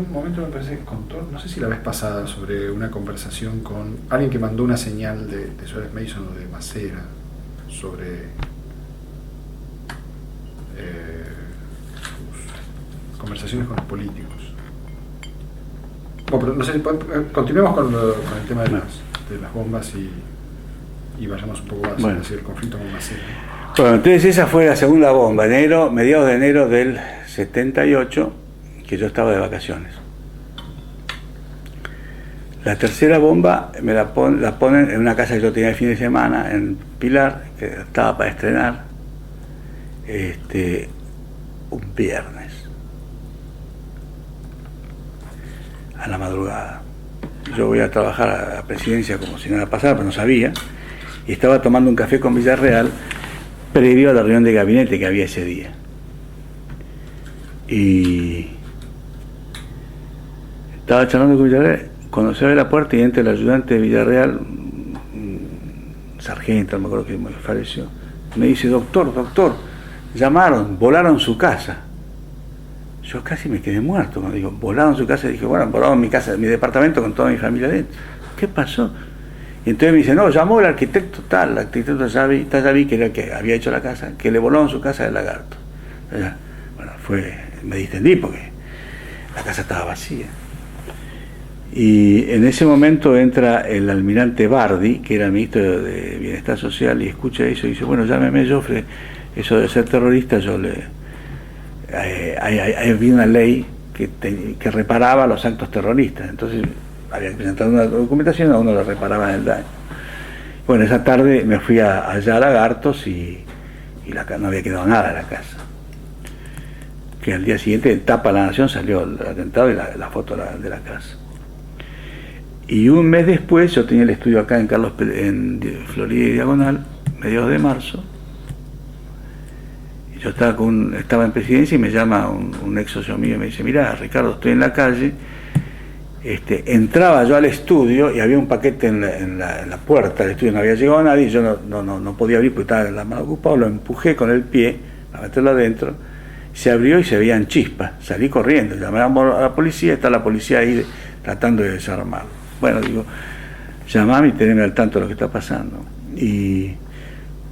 un momento me parece que contó, no sé si la vez pasada, sobre una conversación con alguien que mandó una señal de Suárez Mason o de Macera sobre sus conversaciones con los políticos. Bueno, pero no sé, continuemos con el tema de las bombas y vayamos un poco más hacia el conflicto con Macera. Bueno, entonces esa fue la segunda bomba, mediados de enero del 78, que yo estaba de vacaciones. La tercera bomba me la ponen en una casa que yo tenía el fin de semana, en Pilar, que estaba para estrenar, un viernes, a la madrugada. Yo voy a trabajar a la presidencia como si nada pasara, pero no sabía, y estaba tomando un café con Villarreal, previo a la reunión de gabinete que había ese día. Y estaba charlando con Villarreal, cuando se abre la puerta y entra el ayudante de Villarreal, sargento, no me acuerdo que falleció, me dice: doctor, llamaron, volaron su casa. Yo casi me quedé muerto cuando digo, volaron su casa, y dije, bueno, volaron mi casa, mi departamento con toda mi familia dentro. ¿Qué pasó? Y entonces me dice, no, llamó el arquitecto tal, el arquitecto Tallaví, que era el que había hecho la casa, que le volaron su casa de Lagarto. Bueno, me distendí porque la casa estaba vacía. Y en ese momento entra el almirante Bardi, que era ministro de Bienestar Social, y escucha eso y dice, bueno, llámeme Joffre, eso de ser terrorista, había una ley que reparaba los actos terroristas, entonces había que presentar una documentación, a uno le reparaban el daño. Bueno, esa tarde me fui allá a Lagartos y no había quedado nada de la casa. Que al día siguiente, en Tapa La Nación, salió el atentado y la foto de la casa. Y un mes después, yo tenía el estudio acá en Florida y Diagonal, mediados de marzo. Yo estaba en presidencia y me llama un ex socio mío y me dice, mira, Ricardo, estoy en la calle. Entraba yo al estudio y había un paquete en la puerta del estudio, no había llegado nadie, yo no podía abrir porque estaba en la mano ocupada, lo empujé con el pie para meterlo adentro, se abrió y se veían chispas, salí corriendo, llamamos a la policía, está la policía ahí tratando de desarmarlo. Bueno, digo, llamame y teneme al tanto de lo que está pasando. Y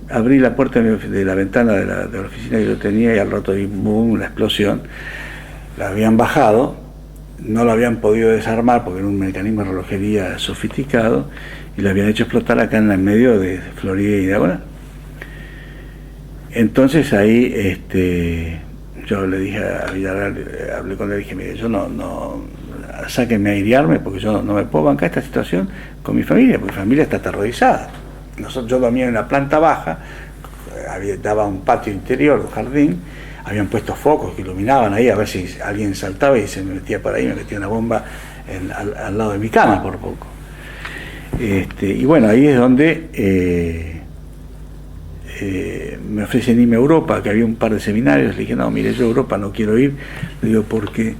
abrí la puerta de la ventana de la oficina que yo tenía y al rato vi boom, la explosión. La habían bajado, no lo habían podido desarmar porque era un mecanismo de relojería sofisticado y lo habían hecho explotar acá en el medio de Florida y Diagonal. Entonces ahí yo le dije a Villarreal, hablé con él y dije, mire, yo sáquenme a airearme porque yo no me puedo bancar esta situación con mi familia, porque mi familia está aterrorizada. Yo dormía en la planta baja, daba un patio interior, un jardín, habían puesto focos que iluminaban ahí a ver si alguien saltaba y se me metía por ahí, me metía una bomba al lado de mi cama por poco. Y bueno, ahí es donde me ofrecen irme a Europa, que había un par de seminarios. Le dije, no, mire, yo a Europa no quiero ir. Le digo, porque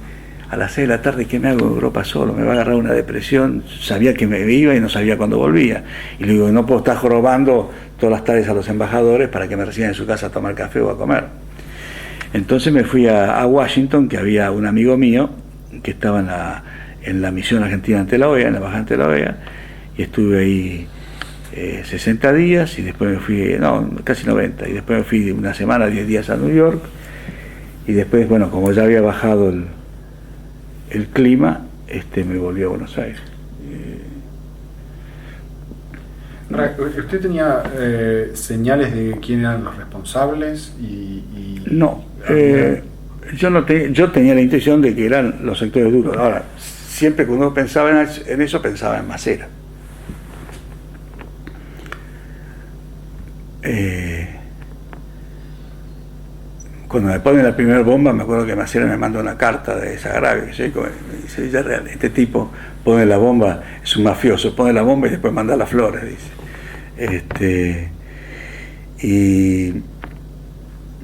a las 6 de la tarde, ¿qué me hago en Europa solo? Me va a agarrar una depresión. Sabía que me iba y no sabía cuándo volvía. Y le digo, no puedo estar jorobando todas las tardes a los embajadores para que me reciban en su casa a tomar café o a comer. Entonces me fui a Washington, que había un amigo mío que estaba en la misión argentina ante la OEA, en la embajada ante la OEA, y estuve ahí 60 días y después me fui, casi 90, y después me fui una semana, 10 días a New York, y después, bueno, como ya había bajado el clima, me volví a Buenos Aires. ¿Usted tenía señales de quién eran los responsables? No, yo tenía la intuición de que eran los sectores duros. Ahora, siempre que uno pensaba en eso, pensaba en Macera. Cuando me ponen la primera bomba, me acuerdo que Macera me manda una carta de desagravio, me dice, Villarreal, este tipo pone la bomba, es un mafioso, pone la bomba y después manda las flores, dice. Y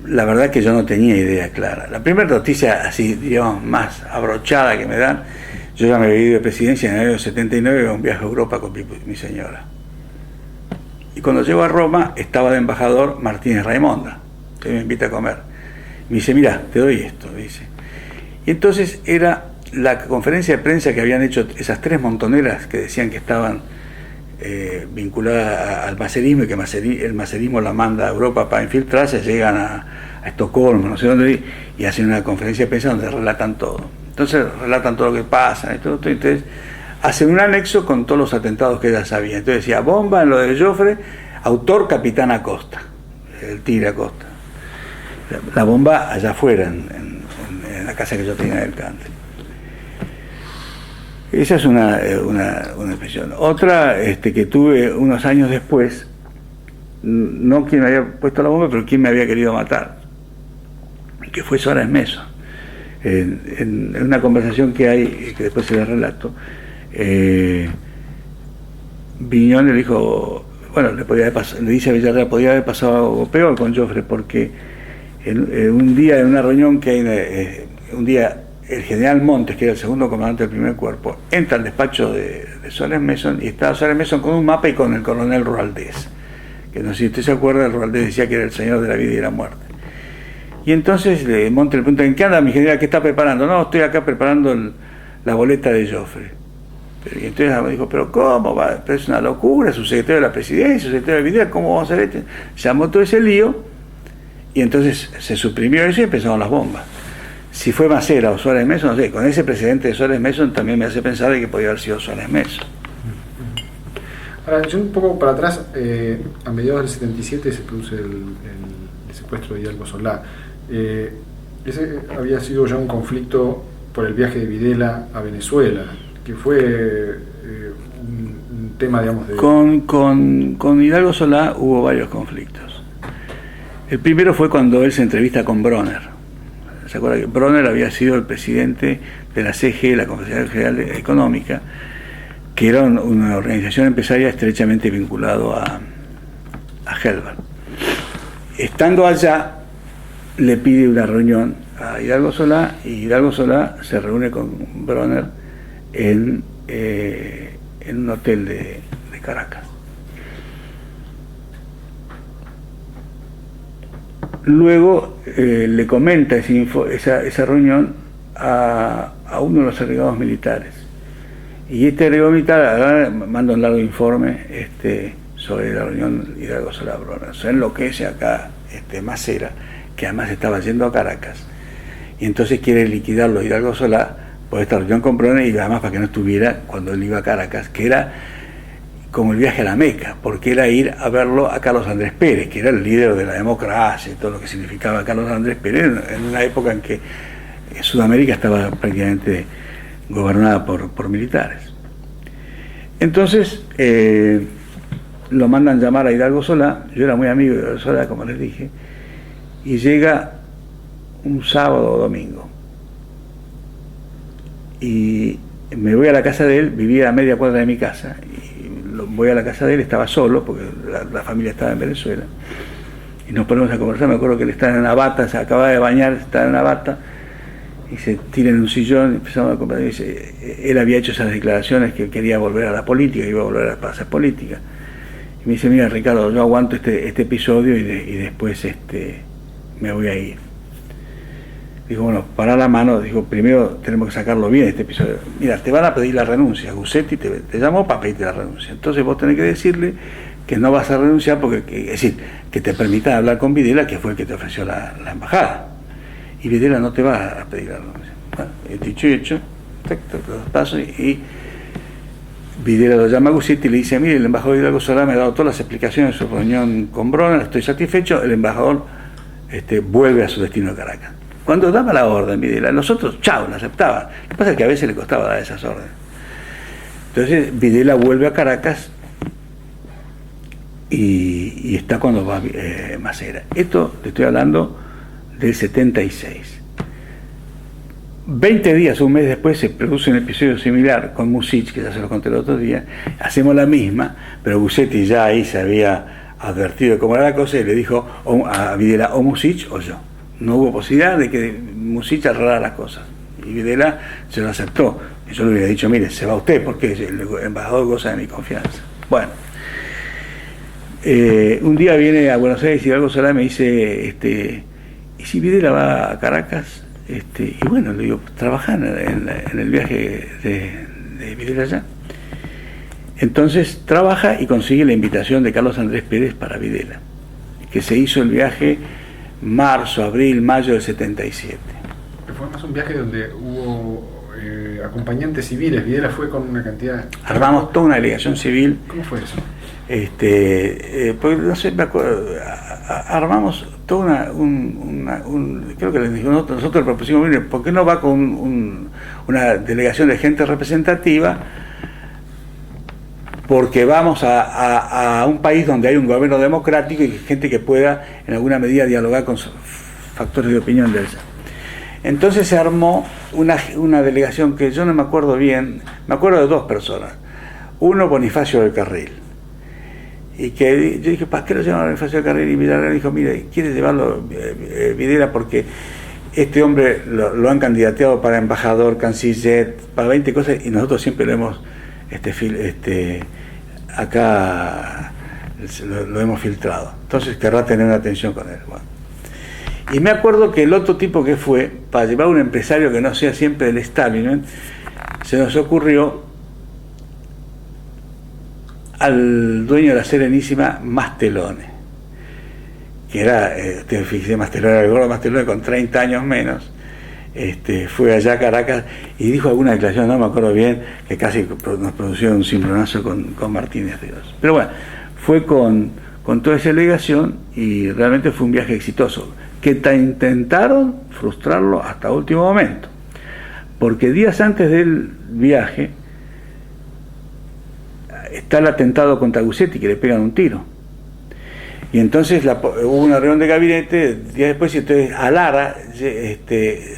la verdad que yo no tenía idea clara. La primera noticia, así, digamos, más abrochada que me dan, yo ya me había ido de presidencia en el año 79 a un viaje a Europa con mi señora. Y cuando llego a Roma, estaba de embajador Martínez Raimonda, que me invita a comer. Me dice, mira, te doy esto, dice. Y entonces era la conferencia de prensa que habían hecho esas 3 montoneras que decían que estaban vinculadas al macerismo y que el macerismo la manda a Europa para infiltrarse, llegan a Estocolmo, no sé dónde, y hacen una conferencia de prensa donde relatan todo. Entonces relatan todo lo que pasa, y todo, entonces hacen un anexo con todos los atentados que ella sabía. Entonces decía, bomba en lo de Joffre, autor Capitán Acosta, el Tigre Acosta. La bomba allá afuera, en la casa que yo tenía en el country. Esa es una expresión. Otra que tuve unos años después, no quien me había puesto la bomba, pero quien me había querido matar, que fue Suárez Mason. En una conversación que hay, que después se la relato, Viñón le dijo, bueno, le dice a Villarreal, podía haber pasado algo peor con Joffre, porque un día en una reunión que hay, un día el general Montes, que era el segundo comandante del primer cuerpo, entra al despacho de Suárez Mason, y estaba Suárez Mason con un mapa y con el coronel Roaldés, que no sé si usted se acuerda, Roaldés decía que era el señor de la vida y la muerte. Y entonces Montes le pregunta, ¿en qué anda mi general? ¿Qué está preparando? No, estoy acá preparando la boleta de Joffre. Y entonces me dijo, pero ¿cómo va? Pero es una locura, su secretario de la presidencia, su secretario de vida, ¿cómo vamos a hacer esto? Llamó todo ese lío, y entonces se suprimió eso y empezaron las bombas. Si fue Macera o Suárez Mason, no sé, con ese precedente de Suárez Mason también me hace pensar de que podía haber sido Suárez Mason. Ahora, yo un poco para atrás, a mediados del 77 se produce el secuestro de Hidalgo Solá. Ese había sido ya un conflicto por el viaje de Videla a Venezuela, que fue un tema, digamos, de... Con Hidalgo Solá hubo varios conflictos. El primero fue cuando él se entrevista con Bronner. ¿Se acuerda que Bronner había sido el presidente de la CG, la Confederación General Económica, que era una organización empresaria estrechamente vinculado a Helbert? Estando allá, le pide una reunión a Hidalgo Solá, y Hidalgo Solá se reúne con Bronner en un hotel de Caracas. Luego le comenta esa reunión a uno de los agregados militares, y este agregado militar manda un largo informe sobre la reunión Hidalgo Solá Bronner. Se enloquece acá Macera, que además estaba yendo a Caracas, y entonces quiere liquidarlo Hidalgo Solá por esta reunión con Bronner, y además para que no estuviera cuando él iba a Caracas, que era como el viaje a la Meca, porque era ir a verlo a Carlos Andrés Pérez, que era el líder de la democracia y todo lo que significaba Carlos Andrés Pérez en una época en que Sudamérica estaba prácticamente gobernada por militares. Entonces lo mandan llamar a Hidalgo Solá. Yo era muy amigo de Hidalgo Solá, como les dije, y llega un sábado o domingo, y me voy a la casa de él. Vivía a media cuadra de mi casa, voy a la casa de él, estaba solo porque la familia estaba en Venezuela, y nos ponemos a conversar. Me acuerdo que él estaba en una bata, se acababa de bañar, estaba en una bata, y se tira en un sillón, y empezamos a conversar. Y dice, él había hecho esas declaraciones que quería volver a la política, iba a volver a hacer política, y me dice, mira Ricardo, yo aguanto este episodio y después me voy a ir. Dijo, bueno, para la mano, dijo, primero tenemos que sacarlo bien este episodio. Mira, te van a pedir la renuncia, Gussetti te llamó para pedirte la renuncia. Entonces vos tenés que decirle que no vas a renunciar, porque es decir, que te permitan hablar con Videla, que fue el que te ofreció la embajada. Y Videla no te va a pedir la renuncia. Bueno, dicho y hecho, los pasos, y Videla lo llama a Gussetti y le dice, mire, el embajador Hidalgo Solá me ha dado todas las explicaciones de su reunión con Bronner, estoy satisfecho. El embajador vuelve a su destino de Caracas. Cuando daba la orden Videla, los otros, chao, la aceptaban. Lo que pasa es que a veces le costaba dar esas órdenes. Entonces Videla vuelve a Caracas, y está cuando va Macera. Esto te estoy hablando del 76. 20 días, un mes después, se produce un episodio similar con Musich, que ya se lo conté el otro día. Hacemos la misma, pero Gussetti ya ahí se había advertido de cómo era la cosa, y le dijo a Videla, o Musich o yo. No hubo posibilidad de que Musich arreglara las cosas, y Videla se lo aceptó. Y yo le hubiera dicho, mire, se va usted porque el embajador goza de mi confianza. Bueno, un día viene a Buenos Aires y Hidalgo Solá me dice, ¿y si Videla va a Caracas? y bueno, le digo, trabajá en el viaje de Videla allá. Entonces trabaja y consigue la invitación de Carlos Andrés Pérez para Videla, que se hizo el viaje marzo, abril, mayo del 77. Fue más un viaje donde hubo acompañantes civiles. Videla fue con una cantidad... Armamos toda una delegación civil. ¿Cómo fue eso? Pues no sé, me acuerdo, armamos toda creo que les dijo, nosotros le propusimos, mire, ¿por qué no va con una delegación de gente representativa? Porque vamos a un país donde hay un gobierno democrático y gente que pueda en alguna medida dialogar con factores de opinión de ella. Entonces se armó una delegación que yo no me acuerdo bien, me acuerdo de dos personas. Uno, Bonifacio del Carril. Y que yo dije, ¿para qué lo llaman Bonifacio del Carril? Y Villarreal dijo, mire, quiere llevarlo Videla porque este hombre lo han candidateado para embajador, canciller, para 20 cosas, y nosotros siempre lo hemos acá lo hemos filtrado. Entonces querrá tener una atención con él. Bueno. Y me acuerdo que el otro tipo que fue, para llevar a un empresario que no sea siempre del establishment, se nos ocurrió al dueño de la Serenísima, Mastelone, que era, fíjese, Mastelone era el gordo Mastelone con 30 años menos. Fue allá a Caracas y dijo alguna declaración, no me acuerdo bien, que casi nos produció un cimbronazo con Martínez Ríos. Pero bueno, fue con toda esa delegación y realmente fue un viaje exitoso, que intentaron frustrarlo hasta último momento, porque días antes del viaje está el atentado contra Guzzetti, que le pegan un tiro. Y entonces hubo una reunión de gabinete, días después, y entonces a Lara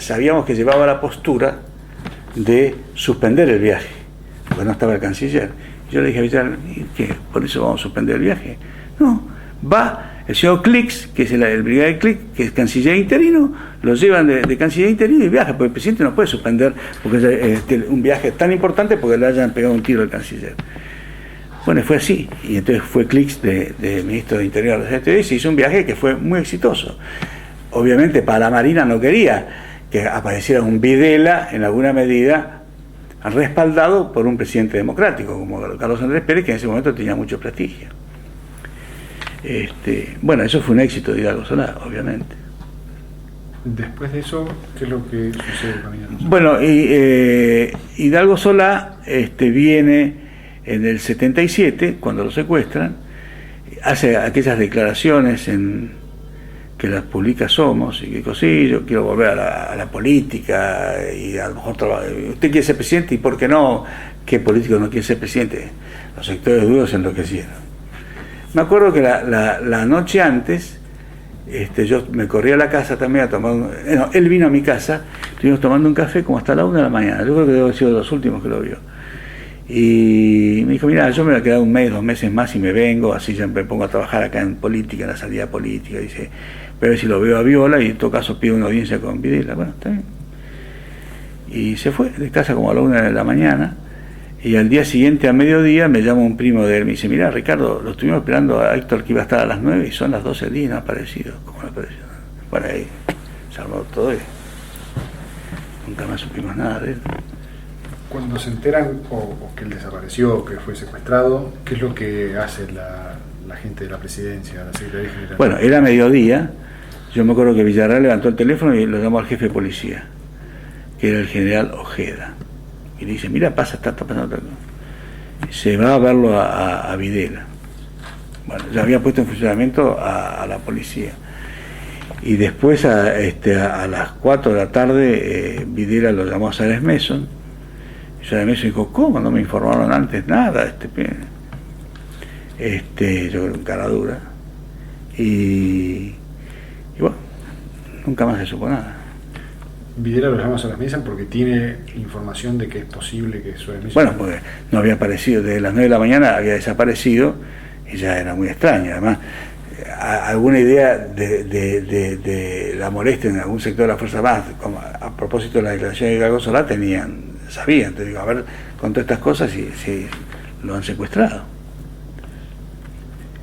sabíamos que llevaba la postura de suspender el viaje, porque no estaba el canciller. Yo le dije a Villar, ¿qué? ¿Por eso vamos a suspender el viaje? No, va el señor Klix, que es el brigadier Klix, que es canciller interino, lo llevan de canciller interino y viaja, porque el presidente no puede suspender porque un viaje tan importante porque le hayan pegado un tiro al canciller. Bueno, fue así, y entonces fue Klix de ministro de Interior de CTV y se hizo un viaje que fue muy exitoso. Obviamente para la Marina no quería que apareciera un Videla en alguna medida respaldado por un presidente democrático como Carlos Andrés Pérez, que en ese momento tenía mucho prestigio. Bueno, eso fue un éxito de Hidalgo Solá, obviamente. Después de eso, ¿qué es lo que sucede con Hidalgo Solá? Bueno, Hidalgo Solá viene en el 77, cuando lo secuestran, hace aquellas declaraciones que las publica Somos, y que dijo, sí, yo quiero volver a la política, y a lo mejor usted quiere ser presidente, y ¿por qué no? ¿Qué político no quiere ser presidente? Los sectores duros se enloquecieron. Me acuerdo que la noche antes, yo me corrí a la casa también a tomar él vino a mi casa, estuvimos tomando un café como hasta la 1 de la mañana, yo creo que debo haber sido de los últimos que lo vio. Y me dijo, mira, yo me voy a quedar 1 mes, 2 meses más y me vengo, así ya me pongo a trabajar acá en política, en la salida política. Dice, pero si lo veo a Viola y en todo caso pido una audiencia con Videla. Bueno, está bien. Y se fue de casa como a la 1 de la mañana, y al día siguiente, a mediodía, me llama un primo de él, me dice, mira, Ricardo, lo estuvimos esperando a Héctor, que iba a estar a las 9 y son las 12 del día y no ha aparecido. ¿Cómo no ha aparecido? Bueno, ahí se armó todo y nunca más supimos nada de él. Cuando se enteran o que él desapareció, que fue secuestrado, ¿qué es lo que hace la gente de la presidencia, la Secretaría General? Bueno, era mediodía, yo me acuerdo que Villarreal levantó el teléfono y lo llamó al jefe de policía, que era el general Ojeda, y le dice, mira, está pasando otra cosa. Se va a verlo a Videla. Bueno, ya había puesto en funcionamiento a la policía. Y después a las 4 de la tarde Videla lo llamó a Sáenz Mason. Sáenz Mason dijo, ¿cómo? No me informaron antes nada. Yo creo que cara dura. Y bueno, nunca más se supo nada. Videla lo llama a Sáenz Mason porque tiene información de que es posible que Sáenz Mason... Bueno, porque no había aparecido, desde las 9 de la mañana había desaparecido y ya era muy extraño. Además, alguna idea de la molestia en algún sector de la Fuerza Armada, como a propósito de la declaración de Hidalgo Solá, sabían, te digo, a ver, con todas estas cosas si lo han secuestrado.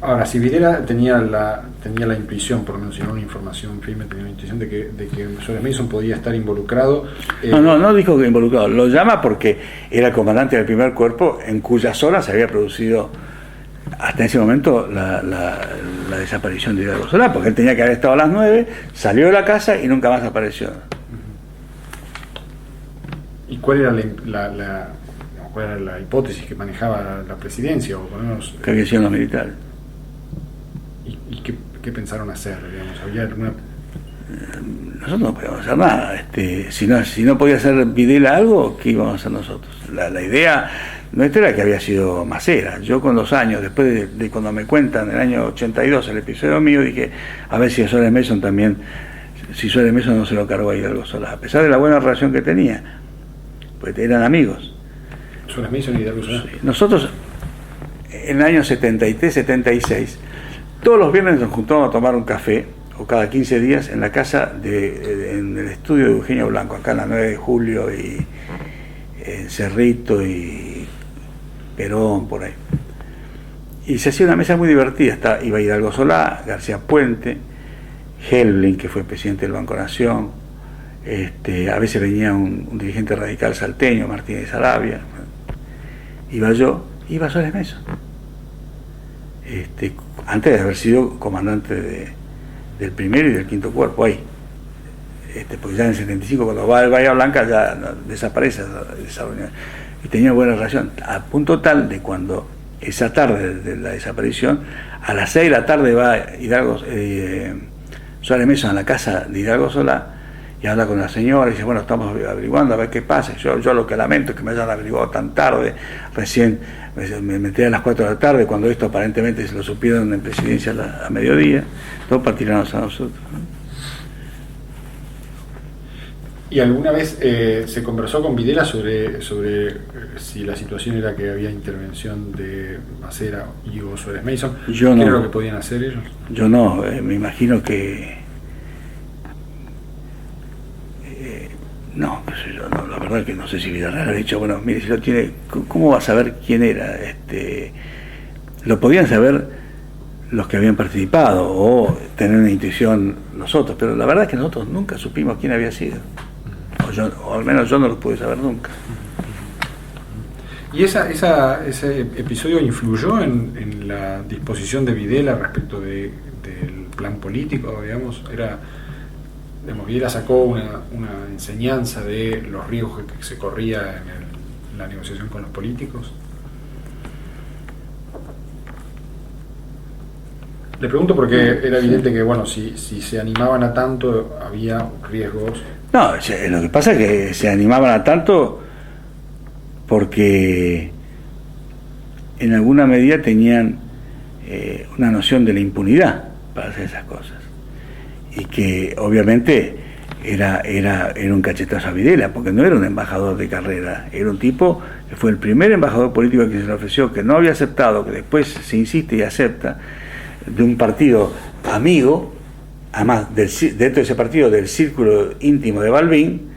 Ahora, si Videla tenía la intuición, por lo menos si no una información firme, tenía la intuición de que Suárez Mason podía estar involucrado. No dijo que involucrado, lo llama porque era el comandante del primer cuerpo en cuyas horas se había producido hasta ese momento la desaparición de Hidalgo Solá, porque él tenía que haber estado a las 9, salió de la casa y nunca más apareció. ¿Y cuál era la hipótesis que manejaba la presidencia? O por lo menos, que había sido los militares. ¿Y qué pensaron hacer? Digamos, ¿había alguna... Nosotros no podíamos hacer nada. Si no podía hacer Videla algo, ¿qué íbamos a hacer nosotros? La idea nuestra era que había sido Macera. Yo con 2 años, después de cuando me cuentan en el año 82 el episodio mío, dije, a ver si a Suárez Mason también, si Suárez Mason no se lo cargó a Hidalgo Solá, a pesar de la buena relación que tenía, pues eran amigos. Suárez Mason y Hidalgo Solá. Sí. Nosotros, en el año 73, 76, todos los viernes nos juntábamos a tomar un café, o cada 15 días, en la casa, en el estudio de Eugenio Blanco, acá en la 9 de Julio, y Cerrito, y Perón, por ahí. Y se hacía una mesa muy divertida. Iba Hidalgo Solá, García Puente, Helbling, que fue presidente del Banco Nación, a veces venía un dirigente radical salteño, Martínez Arabia, iba yo, iba Suárez Mason, antes de haber sido comandante del primero y del quinto cuerpo ahí, porque ya en el 75 cuando va al Bahía Blanca ya desaparece esa reunión, y tenía buena relación, a punto tal de cuando esa tarde de la desaparición, a las 6 de la tarde va Suárez Mason a la casa de Hidalgo Solá y habla con la señora y dice, bueno, estamos averiguando a ver qué pasa. Yo lo que lamento es que me hayan averiguado tan tarde, recién me metí a las 4 de la tarde, cuando esto aparentemente se lo supieron en presidencia a mediodía, todo para tirarnos a nosotros. ¿Y alguna vez se conversó con Videla sobre si la situación era que había intervención de Macera y o Suárez Mason? ¿Qué era lo que podían hacer ellos? Yo no, me imagino que... no, la verdad que no sé si Villarreal ha dicho, bueno, mire, si lo tiene, ¿cómo va a saber quién era? Lo podían saber los que habían participado o tener una intuición nosotros, pero la verdad es que nosotros nunca supimos quién había sido. O al menos yo no lo pude saber nunca. ¿Y ese episodio influyó en la disposición de Videla respecto del plan político, digamos? Videla sacó una enseñanza de los riesgos que se corría en la negociación con los políticos. Le pregunto porque era evidente que, bueno, si se animaban a tanto, había riesgos. No, lo que pasa es que se animaban a tanto porque en alguna medida tenían una noción de la impunidad para hacer esas cosas. Y que obviamente era un cachetazo a Videla, porque no era un embajador de carrera, era un tipo que fue el primer embajador político que se le ofreció, que no había aceptado, que después se insiste y acepta, de un partido amigo, además dentro de ese partido del círculo íntimo de Balbín,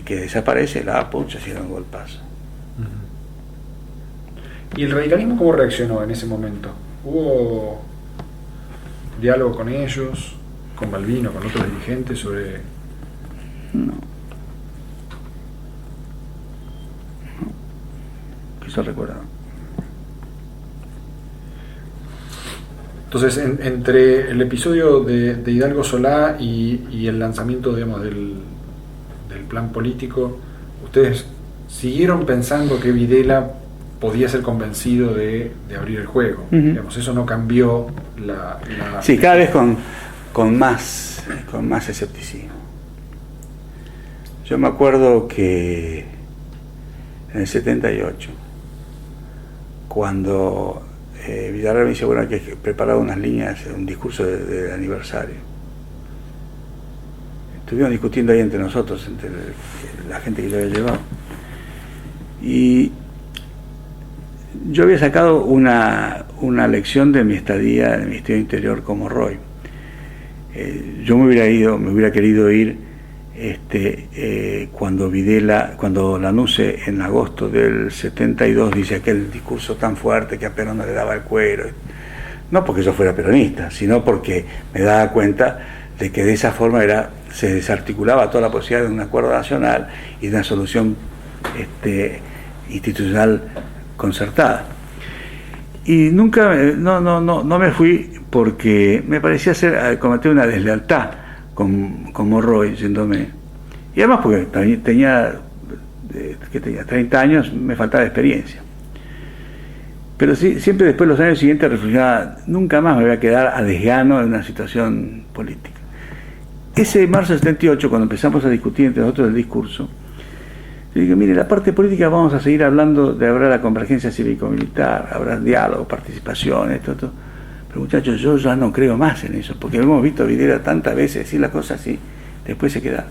que desaparece, la pucha, se dieron golpazo. ¿Y el radicalismo cómo reaccionó en ese momento? ¿Hubo diálogo con ellos, con Balbín o con otros dirigentes sobre...? No. Que yo recuerdo. Entonces, entre el episodio de Hidalgo Solá y el lanzamiento, digamos, del plan político, ¿ustedes siguieron pensando que Videla podía ser convencido de abrir el juego? Uh-huh. Digamos, eso no cambió la... Sí, cada vez con más escepticismo. Yo me acuerdo que en el 78, cuando Villarreal me dice, bueno, hay que preparar unas líneas, un discurso de aniversario. Estuvimos discutiendo ahí entre nosotros, entre la gente que yo había llevado. Y yo había sacado una lección de mi estadía en el Ministerio Interior como Roy. Yo me hubiera querido ir cuando Lanuse en agosto del 72 dice aquel discurso tan fuerte que a Perón no le daba el cuero. no porque yo fuera peronista, sino porque me daba cuenta de que de esa forma se desarticulaba toda la posibilidad de un acuerdo nacional y de una solución institucional concertada. Y nunca, no me fui porque me parecía cometer una deslealtad con Monroy, yéndome. Y además porque tenía 30 años, me faltaba experiencia. Pero sí, siempre después, los años siguientes, reflexionaba, nunca más me voy a quedar a desgano en una situación política. Ese marzo del 78, cuando empezamos a discutir entre nosotros el discurso, yo dije, mire, la parte política vamos a seguir hablando de habrá la convergencia cívico-militar, habrá diálogo, participación, esto. Pero muchachos, yo ya no creo más en eso, porque hemos visto a Videla tantas veces decir las cosas así, después se queda.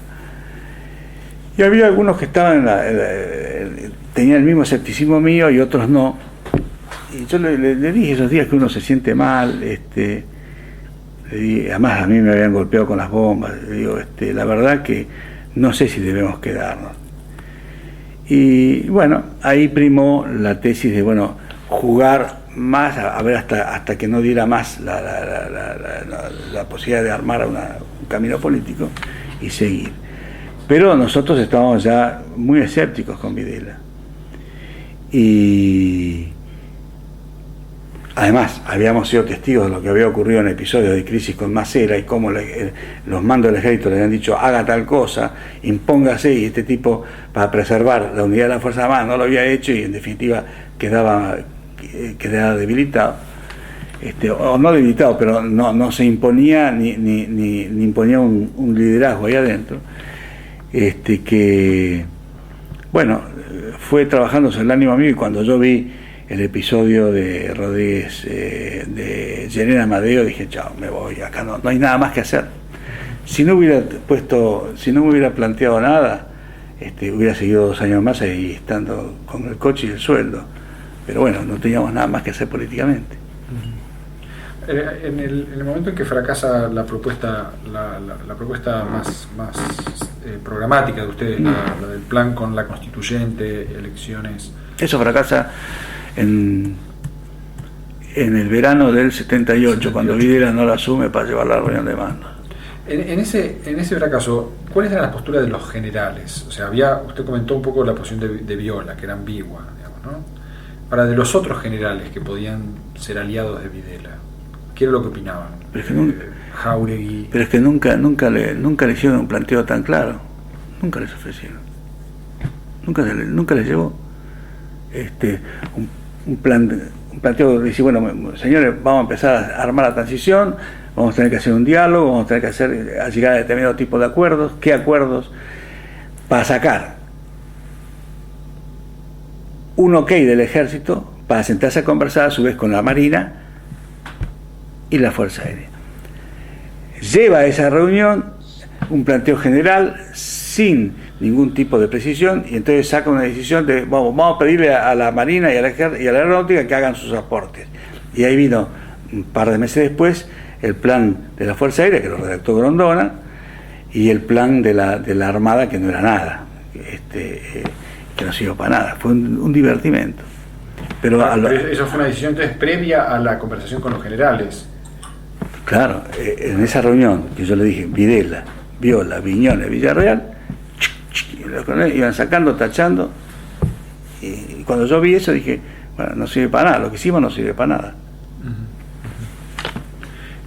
Y había algunos que estaban tenían el mismo escepticismo mío y otros no. Y yo le dije esos días que uno se siente mal, además a mí me habían golpeado con las bombas, le digo, la verdad que no sé si debemos quedarnos. Y bueno, ahí primó la tesis de, bueno, jugar más, a ver hasta que no diera más la posibilidad de armar un camino político y seguir. Pero nosotros estábamos ya muy escépticos con Videla. Y además habíamos sido testigos de lo que había ocurrido en episodios de crisis con Macera y cómo los mandos del ejército le habían dicho haga tal cosa, impóngase, y este tipo, para preservar la unidad de la Fuerza Armada, no lo había hecho y en definitiva quedaba debilitado, o no debilitado, pero no se imponía ni imponía un liderazgo ahí adentro, que bueno, fue trabajándose el ánimo mío. Y cuando yo vi el episodio de Rodríguez, de Llerena Amadeo, dije, chao, me voy, acá no hay nada más que hacer. Si no me hubiera planteado nada, hubiera seguido 2 años más ahí estando con el coche y el sueldo. Pero bueno, no teníamos nada más que hacer políticamente. En el momento en que fracasa la propuesta más programática de ustedes, la del plan con la constituyente, elecciones... Eso fracasa en el verano del 78, cuando Videla no la asume para llevar la reunión de mando. En ese fracaso, ¿cuáles eran las posturas de los generales? O sea, usted comentó un poco la posición de Viola, que era ambigua, digamos, ¿no? Ahora, de los otros generales que podían ser aliados de Videla, ¿qué era lo que opinaban? Jáuregui. Pero es que nunca le hicieron un planteo tan claro. Nunca les ofrecieron. Nunca les llevó un planteo de decir, bueno, señores, vamos a empezar a armar la transición, vamos a tener que hacer un diálogo, vamos a tener que llegar a determinado tipo de acuerdos. ¿Qué acuerdos? Para sacar un ok del ejército, para sentarse a conversar a su vez con la Marina y la Fuerza Aérea. Lleva a esa reunión un planteo general sin ningún tipo de precisión, y entonces saca una decisión de vamos a pedirle a la Marina y a la Aeronáutica que hagan sus aportes. Y ahí vino un par de meses después el plan de la Fuerza Aérea, que lo redactó Grondona, y el plan de la Armada, que no era nada, que no sirvió para nada, fue un divertimento. Pero eso fue una decisión entonces previa a la conversación con los generales. Claro, en esa reunión que yo le dije, Videla, Viola, Viñones, Villarreal, iban sacando, tachando, y cuando yo vi eso dije, bueno, no sirve para nada, lo que hicimos no sirve para nada.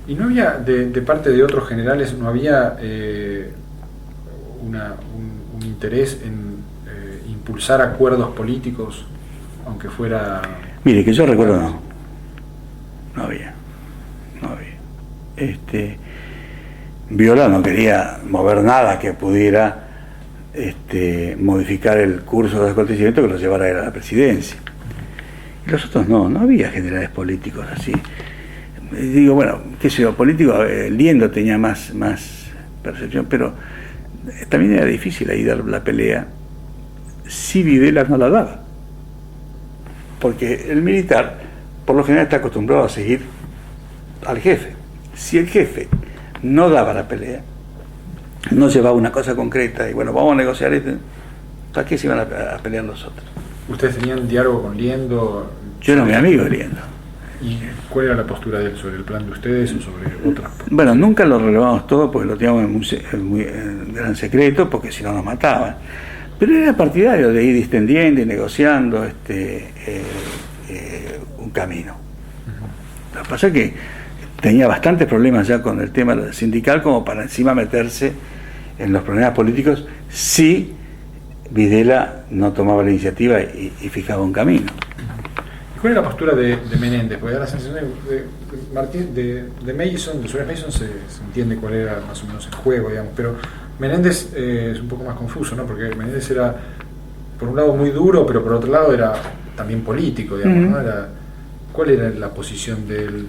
¿Y no había, de parte de otros generales, no había un interés en impulsar acuerdos políticos, aunque fuera... Mire, que yo recuerdo no había. Viola no quería mover nada que pudiera modificar el curso de los acontecimientos que lo llevara a la presidencia. Y los otros no había generales políticos así. Digo, bueno, qué sé yo, político, Liendo tenía más percepción, pero también era difícil ahí dar la pelea si Videla no la daba. Porque el militar, por lo general, está acostumbrado a seguir al jefe. Si el jefe no daba la pelea, no llevaba una cosa concreta, y bueno, vamos a negociar esto, ¿para qué se iban a pelear los otros? ¿Ustedes tenían diálogo con Liendo? Yo era mi amigo de Liendo. ¿Y cuál era la postura de él sobre el plan de ustedes o sobre otras? Bueno, nunca lo relevamos todo porque lo teníamos en gran secreto, porque si no nos mataban. Pero era partidario de ir distendiendo y negociando un camino. Lo que pasa es que tenía bastantes problemas ya con el tema sindical como para encima meterse en los problemas políticos si Videla no tomaba la iniciativa y fijaba un camino. ¿Cuál es la postura de Menéndez? Porque da la sensación de Mason, de Suárez Mason se entiende cuál era más o menos el juego, digamos, pero Menéndez es un poco más confuso, ¿no? Porque Menéndez era, por un lado, muy duro, pero por otro lado era también político, digamos, ¿no? ¿Cuál era la posición de él?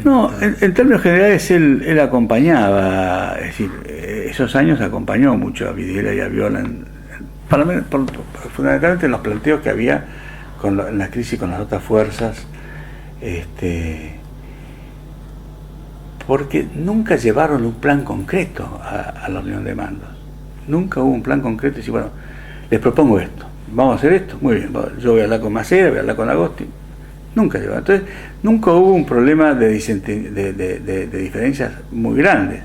No, en términos generales él acompañaba, es decir, esos años acompañó mucho a Videla y a Viola, fundamentalmente en los planteos que había en la crisis con las otras fuerzas, porque nunca llevaron un plan concreto a la reunión de mandos. Nunca hubo un plan concreto y decir, bueno, les propongo esto, vamos a hacer esto, muy bien, yo voy a hablar con Macera, voy a hablar con Agosti. Nunca llevaron. Entonces, nunca hubo un problema de diferencias muy grandes.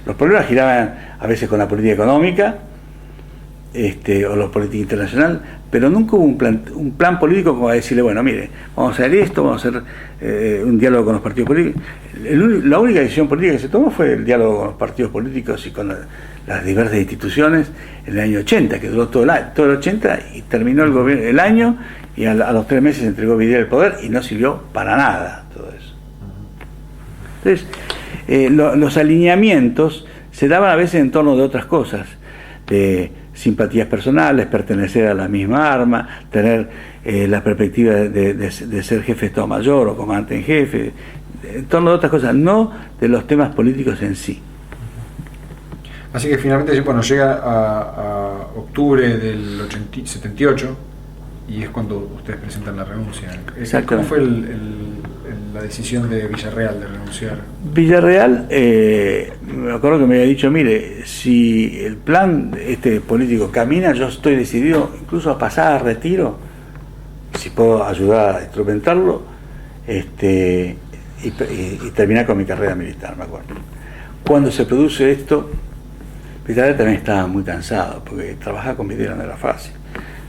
Los problemas giraban a veces con la política económica, o la política internacional, pero nunca hubo un plan político como a decirle, bueno, mire, vamos a hacer esto, vamos a hacer un diálogo con los partidos políticos. La única decisión política que se tomó fue el diálogo con los partidos políticos y con las diversas instituciones en el año 80, que duró todo el 80 y terminó el año y a los 3 meses entregó Videla el poder y no sirvió para nada todo eso. Entonces, los alineamientos se daban a veces en torno de otras cosas, de simpatías personales, pertenecer a la misma arma, tener la perspectiva de ser jefe de Estado Mayor o comandante en jefe, en torno de otras cosas, no de los temas políticos en sí. Así que finalmente, bueno, llega a octubre del 78 y es cuando ustedes presentan la renuncia. ¿Cómo fue la decisión de Villarreal de renunciar? Villarreal, me acuerdo que me había dicho, mire, si el plan político camina, yo estoy decidido incluso a pasar a retiro, si puedo ayudar a instrumentarlo, y terminar con mi carrera militar, me acuerdo. Cuando se produce esto, Villarreal también estaba muy cansado, porque trabajar con Videla no era fácil,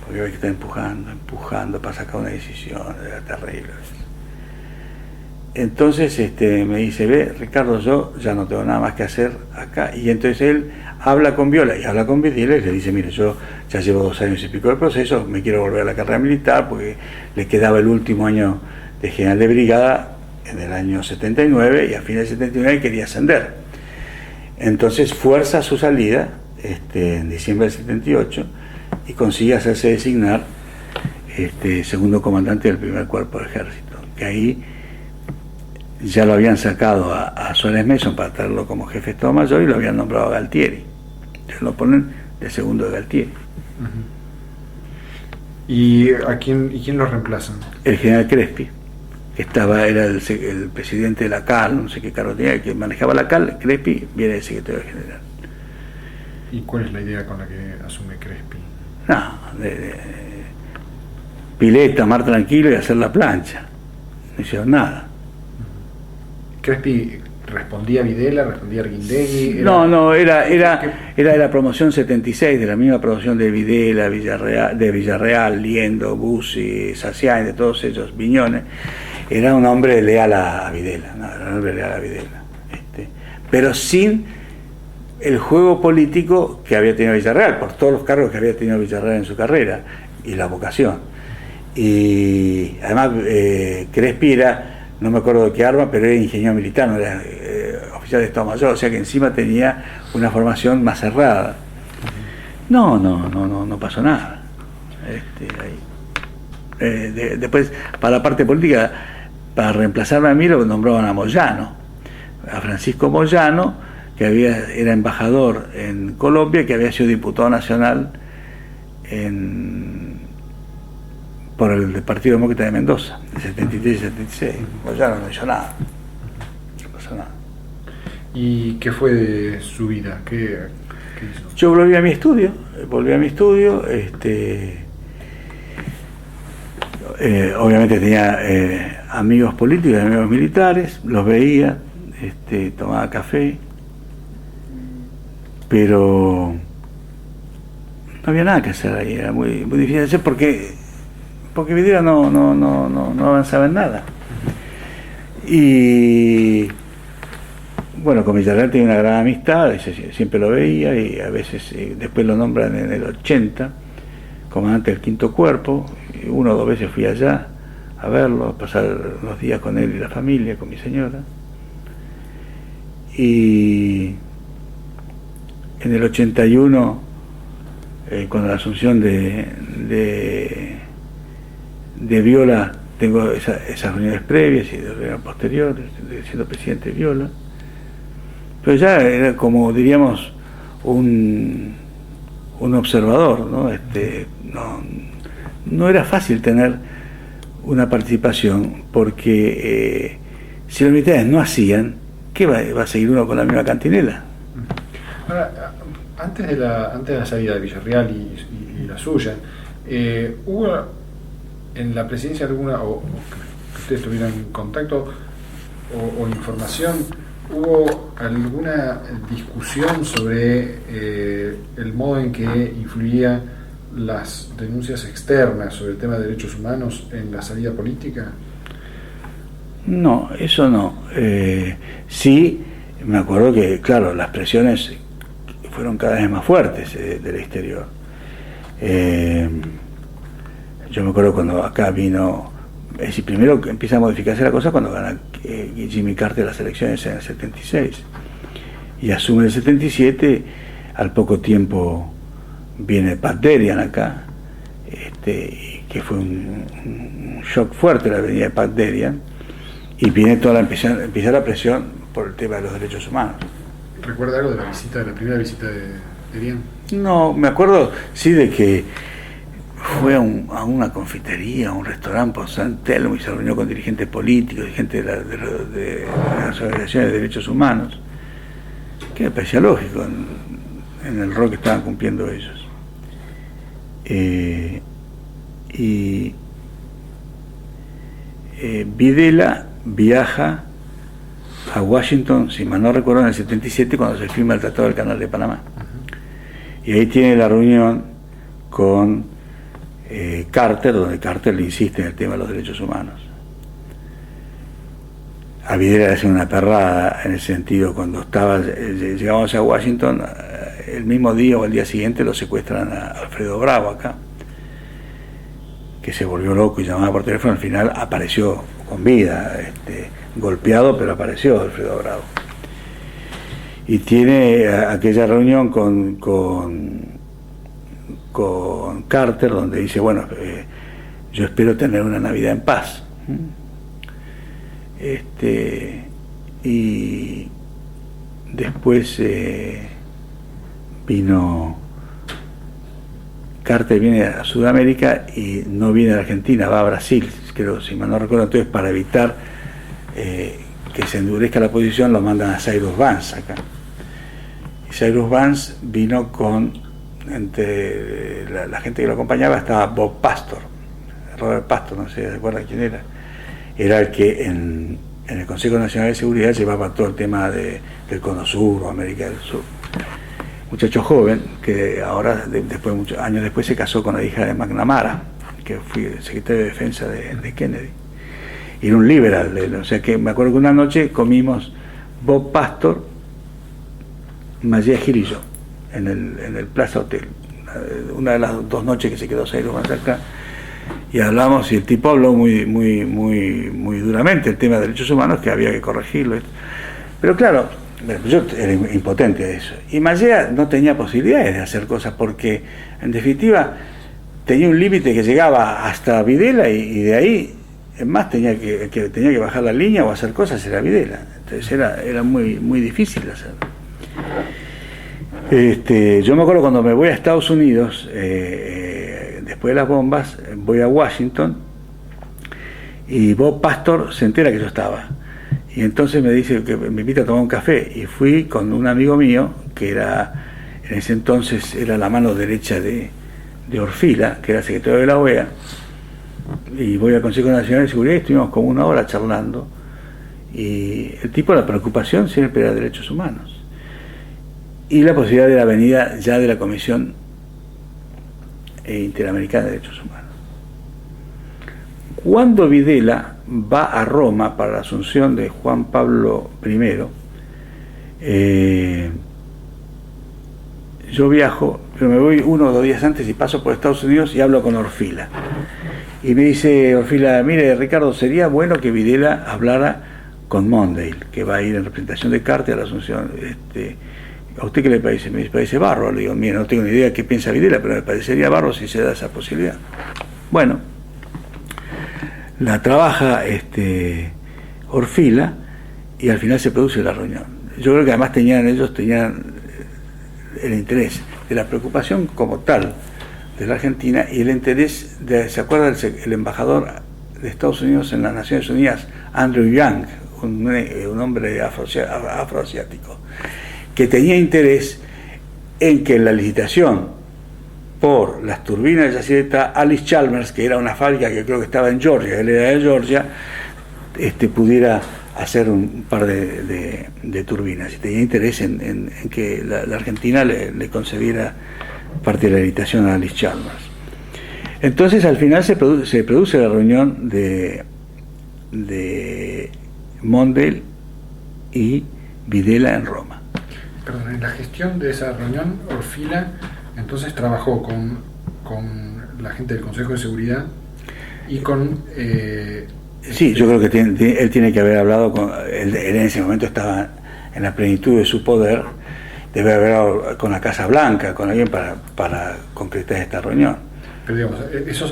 porque había que estar empujando para sacar una decisión, era terrible. Entonces me dice, ve, Ricardo, yo ya no tengo nada más que hacer acá, y entonces él habla con Viola y habla con Videla y le dice, mire, yo ya llevo 2 años y pico de proceso, me quiero volver a la carrera militar, porque le quedaba el último año de general de brigada en el año 79, y a fines del 79 quería ascender. Entonces fuerza su salida en diciembre del 78 y consigue hacerse designar segundo comandante del primer cuerpo de ejército, que ahí ya lo habían sacado a Suárez Mason para traerlo como jefe de Estado Mayor y lo habían nombrado a Galtieri. Entonces lo ponen de segundo de Galtieri. ¿Y quién lo reemplazan? El general Crespi, que era el presidente de la CAL, no sé qué cargo tenía, que manejaba la CAL. Crespi viene de secretario general. ¿Y cuál es la idea con la que asume Crespi? No, pileta, mar tranquilo y hacer la plancha. No hicieron nada. ¿Crespi respondía a Videla, respondía a Arguindegui? No, era de la promoción 76, de la misma promoción de Videla, Villarreal, Liendo, Bussi, Saciani, de todos ellos, Viñones. Era un hombre leal a Videla, pero sin el juego político que había tenido Villarreal, por todos los cargos que había tenido Villarreal en su carrera y la vocación. Y además Crespi era, no me acuerdo de qué arma, pero era ingeniero militar, no era oficial de Estado Mayor, o sea que encima tenía una formación más cerrada. No pasó nada. Después, para la parte política, para reemplazarme a mí, lo nombraban a Moyano, a Francisco Moyano, que era embajador en Colombia, que había sido diputado nacional por el Partido Demócrata de Mendoza, de 73 y 76. Moyano no hizo nada. No pasó nada. ¿Y qué fue de su vida? ¿Qué hizo? Yo volví a mi estudio, Obviamente tenía amigos políticos, amigos militares, los veía, tomaba café, pero no había nada que hacer ahí, era muy difícil de hacer porque Videla no avanzaba en nada. Y bueno, con Villarreal tenía una gran amistad, siempre lo veía, y a veces después lo nombran en el 80 comandante del Quinto Cuerpo. 1 o 2 veces fui allá a verlo, a pasar unos días con él y la familia, con mi señora. Y en el 81, con la asunción de Viola, tengo esas reuniones previas y de reuniones posteriores, siendo presidente de Viola. Pero ya era como, diríamos, un observador, ¿no? No era fácil tener una participación porque si los militares no hacían, ¿qué va a seguir uno con la misma cantinela? Ahora, antes de la salida de Villarreal y la suya, ¿hubo en la presidencia alguna, o que ustedes tuvieran contacto o información, hubo alguna discusión sobre el modo en que influía las denuncias externas sobre el tema de derechos humanos en la salida política? No, eso no. Sí, me acuerdo que, claro, las presiones fueron cada vez más fuertes del exterior. Yo me acuerdo cuando acá vino, es decir, primero que empieza a modificarse la cosa cuando gana Jimmy Carter las elecciones en el 76 y asume en el 77. Al poco tiempo viene Pat Derian acá, que fue un shock fuerte la venida de Pat Derian, y viene empieza la presión por el tema de los derechos humanos. ¿Recuerda algo de la primera visita de Derian? No, me acuerdo sí de que fue a una confitería, a un restaurante por San Telmo y se reunió con dirigentes políticos, gente de las organizaciones de derechos humanos, que me parecía lógico en el rol que estaban cumpliendo ellos. Videla viaja a Washington, si mal no recuerdo, en el 77, cuando se firma el Tratado del Canal de Panamá. Y ahí tiene la reunión con Carter, donde Carter le insiste en el tema de los derechos humanos. A Videla le hacen una perrada en el sentido, cuando llegamos a Washington, el mismo día o el día siguiente lo secuestran a Alfredo Bravo acá, que se volvió loco y llamaba por teléfono. Al final apareció con vida, golpeado, pero apareció Alfredo Bravo. Y tiene aquella reunión con Carter, donde dice, bueno, yo espero tener una Navidad en paz. Y después Carter viene a Sudamérica y no viene a Argentina, va a Brasil, creo, si mal no recuerdo. Entonces, para evitar que se endurezca la posición, lo mandan a Cyrus Vance acá. Y Cyrus Vance vino entre la gente que lo acompañaba estaba Bob Pastor, Robert Pastor, no sé si se acuerdan quién era. Era el que en el Consejo Nacional de Seguridad llevaba todo el tema del Cono Sur o América del Sur. Muchacho joven que ahora, muchos años después, se casó con la hija de McNamara, que fue secretario de Defensa de Kennedy. Y era un liberal, o sea que me acuerdo que una noche comimos Bob Pastor, Mayé Gil y yo en el Plaza Hotel, una de las 2 noches que se quedó Cyrus Vance acá, y hablamos, y el tipo habló muy duramente el tema de derechos humanos, que había que corregirlo. Pero claro, yo era impotente de eso, y Mayea no tenía posibilidades de hacer cosas, porque en definitiva tenía un límite que llegaba hasta Videla, y de ahí en más tenía que bajar la línea o hacer cosas, era Videla. Entonces era muy difícil hacerlo. Yo me acuerdo cuando me voy a Estados Unidos, después de las bombas, voy a Washington y Bob Pastor se entera que yo estaba, y entonces me dice que me invita a tomar un café, y fui con un amigo mío que en ese entonces era la mano derecha de Orfila, que era secretario de la OEA. y voy al Consejo Nacional de Seguridad y estuvimos como 1 hora charlando, y el tipo, la preocupación siempre era derechos humanos y la posibilidad de la venida ya de la Comisión Interamericana de Derechos Humanos. Cuando Videla va a Roma para la asunción de Juan Pablo I, yo viajo, pero me voy 1 o 2 días antes y paso por Estados Unidos y hablo con Orfila. Y me dice Orfila, mire Ricardo, sería bueno que Videla hablara con Mondale, que va a ir en representación de Carter a la asunción. ¿A usted qué le parece? Me parece bárbaro. Le digo, mira, no tengo ni idea qué piensa Videla, pero me parecería bárbaro si se da esa posibilidad. Bueno, la trabaja Orfila y al final se produce la reunión. Yo creo que además ellos tenían el interés de la preocupación como tal de la Argentina y el interés ¿se acuerda el embajador de Estados Unidos en las Naciones Unidas, Andrew Young, un hombre afroasiático, que tenía interés en que en la licitación por las turbinas de Yacyretá, Alice Chalmers, que era una fábrica que creo que estaba en Georgia, él era de Georgia, pudiera hacer un par de turbinas, y tenía interés en que la Argentina le concediera parte de la licitación a Alice Chalmers. Entonces al final se produce la reunión de Mondale y Videla en Roma. Perdón, en la gestión de esa reunión, Orfila entonces trabajó con la gente del Consejo de Seguridad y con... sí, yo creo que él tiene que haber hablado con... Él en ese momento estaba en la plenitud de su poder, debe haber hablado con la Casa Blanca, con alguien para concretar esta reunión. Pero digamos,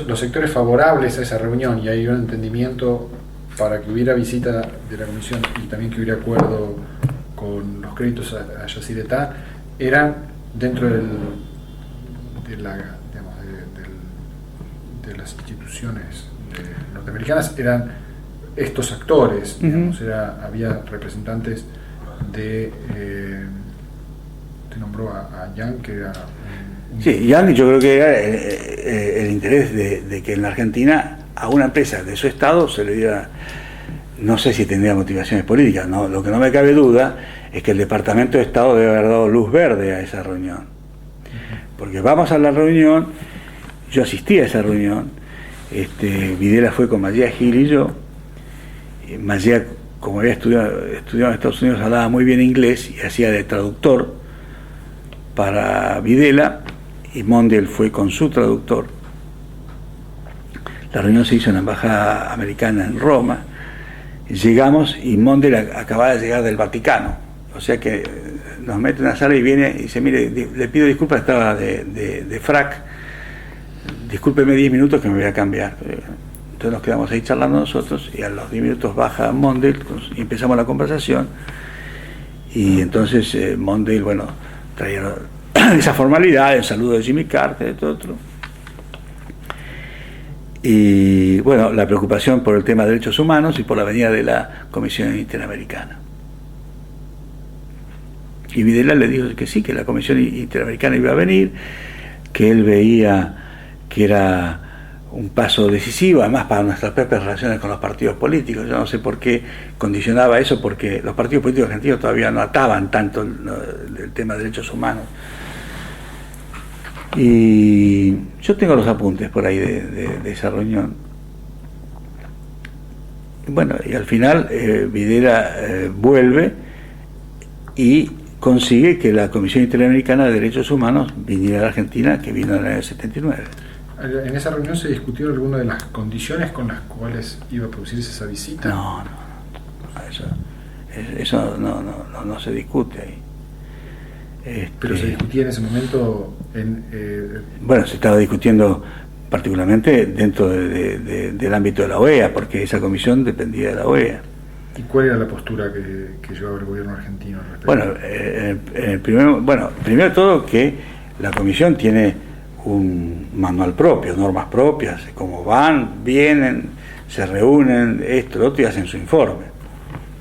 los sectores favorables a esa reunión, y hay un entendimiento para que hubiera visita de la Comisión y también que hubiera acuerdo con los créditos a Yacyretá, eran dentro de las instituciones norteamericanas, eran estos actores, digamos, había representantes de... te nombró a Young, que era... Sí, Young, yo creo que era el interés de que en la Argentina a una empresa de su estado se le diera, no sé si tendría motivaciones políticas, no, lo que no me cabe duda es que el Departamento de Estado debe haber dado luz verde a esa reunión. Porque vamos a la reunión, yo asistí a esa reunión, Videla fue con Magia Gil y yo. Magia, como había estudiado en Estados Unidos, hablaba muy bien inglés y hacía de traductor para Videla, y Mondale fue con su traductor. La reunión se hizo en la Embajada Americana en Roma. Llegamos y Mondale acababa de llegar del Vaticano, o sea que nos mete en la sala y viene y dice, mire, le pido disculpas, estaba de frac, discúlpeme 10 minutos que me voy a cambiar. Entonces nos quedamos ahí charlando nosotros y a los 10 minutos baja Mondale y empezamos la conversación, y entonces Mondale, bueno, traía esa formalidad, el saludo de Jimmy Carter, de todo otro. Y bueno, la preocupación por el tema de derechos humanos y por la venida de la Comisión Interamericana. Y Videla le dijo que sí, que la Comisión Interamericana iba a venir, que él veía que era un paso decisivo, además para nuestras propias relaciones con los partidos políticos. Yo no sé por qué condicionaba eso, porque los partidos políticos argentinos todavía no ataban tanto el tema de derechos humanos. Y yo tengo los apuntes por ahí de esa reunión. Bueno, y al final Videla vuelve y consigue que la Comisión Interamericana de Derechos Humanos viniera a la Argentina, que vino en el 79. ¿En esa reunión se discutió alguna de las condiciones con las cuales iba a producirse esa visita? No, eso no se discute ahí. Pero se discutía en ese momento bueno, se estaba discutiendo particularmente dentro del ámbito de la OEA, porque esa comisión dependía de la OEA. ¿Y cuál era la postura que llevaba el gobierno argentino al respecto? Bueno, primero de todo que la comisión tiene un manual propio, normas propias, cómo van, vienen, se reúnen, esto, lo otro, y hacen su informe,